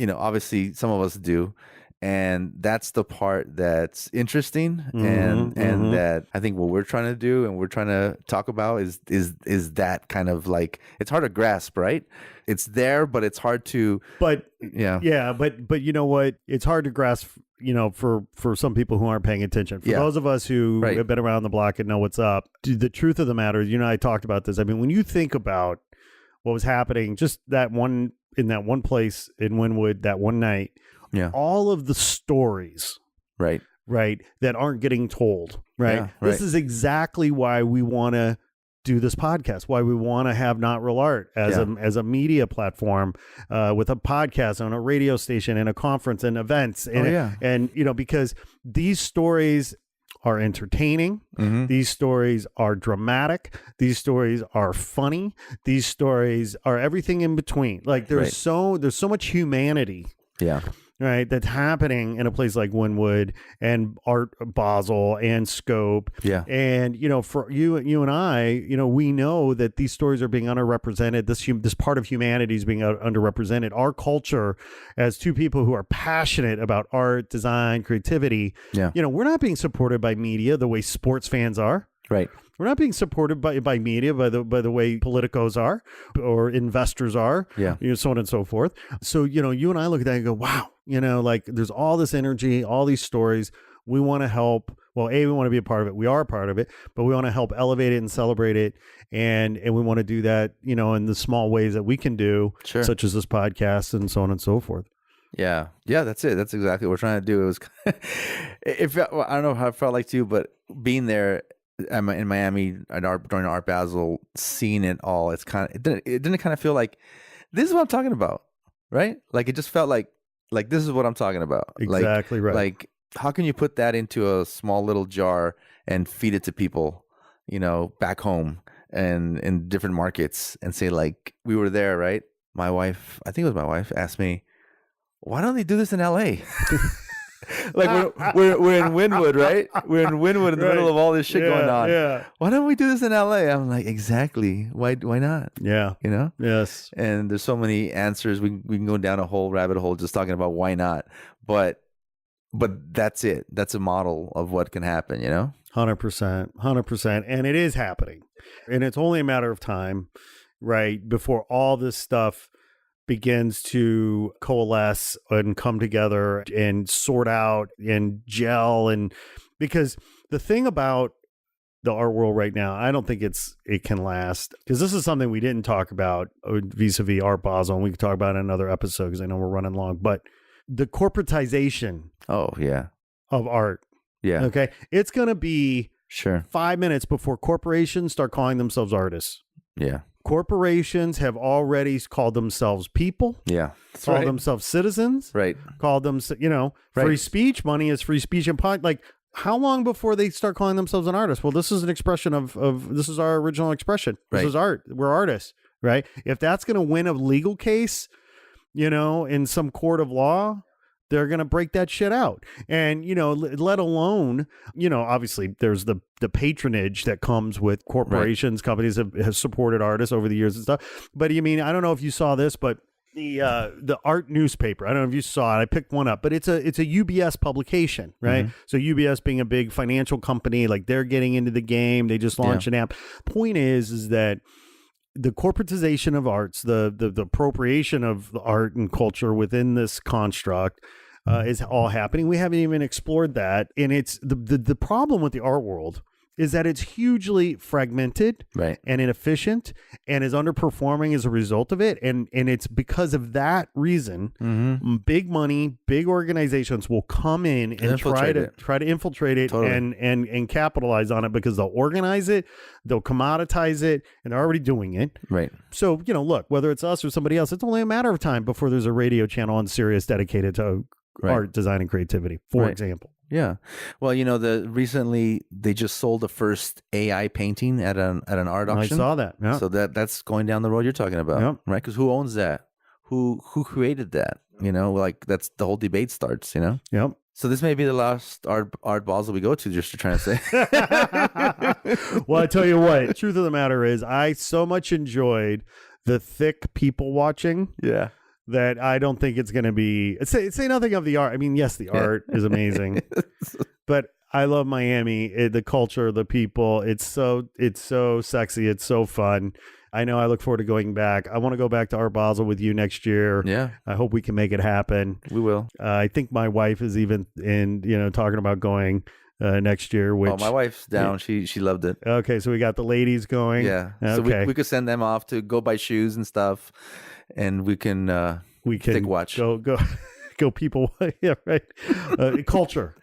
obviously some of us do. And that's the part that's interesting. And that I think what we're trying to do and we're trying to talk about is that kind of like, it's hard to grasp, right? It's there, but it's hard to. But you know what? It's hard to grasp, for some people who aren't paying attention. For those of us who have been around the block and know what's up, the truth of the matter is, I talked about this. I mean, when you think about what was happening, just in that one place in Wynwood, that one night, all of the stories, right, that aren't getting told, right? This is exactly why we want to do this podcast, why we want to have Not Real Art as a media platform with a podcast on a radio station and a conference and events and because these stories are entertaining, these stories are dramatic, these stories are funny, these stories are everything in between. Like there's so much humanity right, that's happening in a place like Wynwood and Art Basel and Scope. And, for you and I, we know that these stories are being underrepresented. This part of humanity is being underrepresented. Our culture, as two people who are passionate about art, design, creativity, we're not being supported by media the way sports fans are. Right. We're not being supported by media by the way politicos are or investors are, so on and so forth. So, you and I look at that and go, wow, like there's all this energy, all these stories. We want to help. Well, we want to be a part of it. We are a part of it, but we want to help elevate it and celebrate it. And we want to do that, in the small ways that we can do, such as this podcast and so on and so forth. Yeah, that's it. That's exactly what we're trying to do. It was, I don't know how it felt like to you, but being there, in Miami during Art Basel, seeing it all, it's kind of it didn't kind of feel like this is what I'm talking about, right? Like it just felt like this is what I'm talking about. Exactly right. Like how can you put that into a small little jar and feed it to people, back home and in different markets and say like we were there, right? My wife, I think it was my wife, asked me, why don't they do this in LA? Like we're in Wynwood, right? We're in Wynwood in the middle of all this shit going on. Yeah. Why don't we do this in LA? I'm like, exactly. Why not? Yeah. Yes. And there's so many answers. We can go down a whole rabbit hole just talking about why not. But that's it. That's a model of what can happen, 100%. And it is happening. And it's only a matter of time, right, before all this stuff begins to coalesce and come together and sort out and gel. And because the thing about the art world right now, I don't think it can last, because this is something we didn't talk about vis-a-vis Art Basel, and we could talk about it in another episode because I know we're running long, but the corporatization of art. Yeah. Okay. It's going to be sure 5 minutes before corporations start calling themselves artists. Yeah. Corporations have already called themselves people. Yeah. Called themselves citizens. Right. Called them, free speech. Money is free speech. And like, how long before they start calling themselves an artist? Well, this is an expression of this is our original expression. This is art. We're artists, right? If that's going to win a legal case, in some court of law, they're going to break that shit out. And, let alone, obviously there's the patronage that comes with corporations. Companies have supported artists over the years and stuff. But I don't know if you saw this, but the art newspaper, I don't know if you saw it. I picked one up, but it's a UBS publication, right? Mm-hmm. So UBS being a big financial company, like they're getting into the game. They just launched an app. Point is that the corporatization of arts, the appropriation of the art and culture within this construct is all happening. We haven't even explored that. And it's the problem with the art world is that it's hugely fragmented and inefficient and is underperforming as a result of it. And it's because of that reason, big money, big organizations will come in and try to infiltrate it and capitalize on it, because they'll organize it, they'll commoditize it, and they're already doing it. Right. So, look, whether it's us or somebody else, it's only a matter of time before there's a radio channel on Sirius dedicated to art, design, and creativity, for example. Yeah. Well, recently they just sold the first AI painting at an art auction. I saw that. Yeah. So that's going down the road you're talking about, right? Because who owns that? Who created that? That's the whole debate starts, Yep. So this may be the last Art Basel we go to, just to try to say. Well, I tell you what, the truth of the matter is I so much enjoyed the thick people watching. Yeah. That I don't think it's going to be. Say nothing of the art. I mean, yes, the art is amazing, but I love Miami. The culture, the people. It's so sexy. It's so fun. I know. I look forward to going back. I want to go back to Art Basel with you next year. Yeah. I hope we can make it happen. We will. I think my wife is even talking about going next year. Which my wife's down. She loved it. Okay, so we got the ladies going. Yeah. Okay. So we could send them off to go buy shoes and stuff. And we can take watch. Go people. Yeah, right. Culture.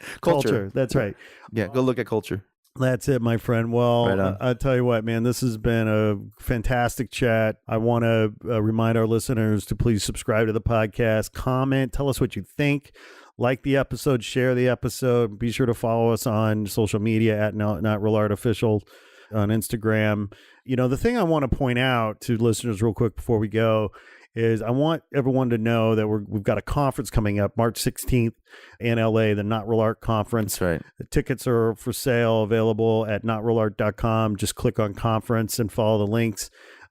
That's right. Yeah, go look at culture. That's it, my friend. Well, I'll tell you what, man, this has been a fantastic chat. I want to remind our listeners to please subscribe to the podcast, comment, tell us what you think. Like the episode, share the episode. Be sure to follow us on social media at Not Real Art Official on Instagram. The thing I want to point out to listeners real quick before we go is I want everyone to know that we've got a conference coming up March 16th in LA, the Not Real Art Conference. That's right. The tickets are for sale, available at notrealart.com. Just click on conference and follow the links.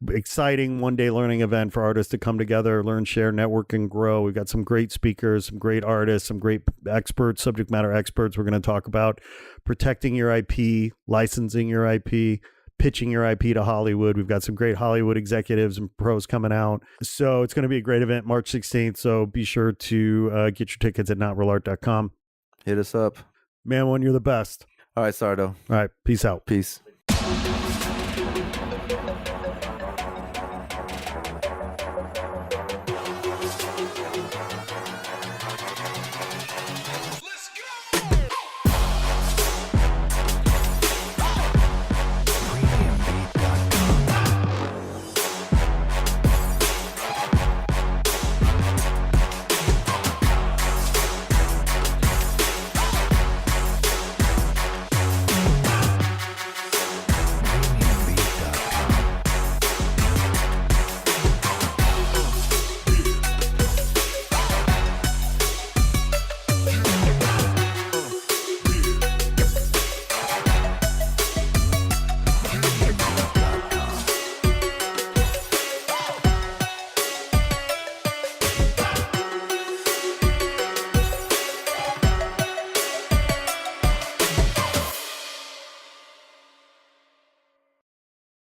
Exciting one-day learning event for artists to come together, learn, share, network, and grow. We've got some great speakers, some great artists, some great experts, subject matter experts. We're going to talk about protecting your IP, licensing your IP, pitching your IP to Hollywood. We've got some great Hollywood executives and pros coming out. So it's going to be a great event, March 16th. So be sure to get your tickets at notrealart.com. Hit us up. Man, one, you're the best. All right, Sourdough. All right. Peace out. Peace.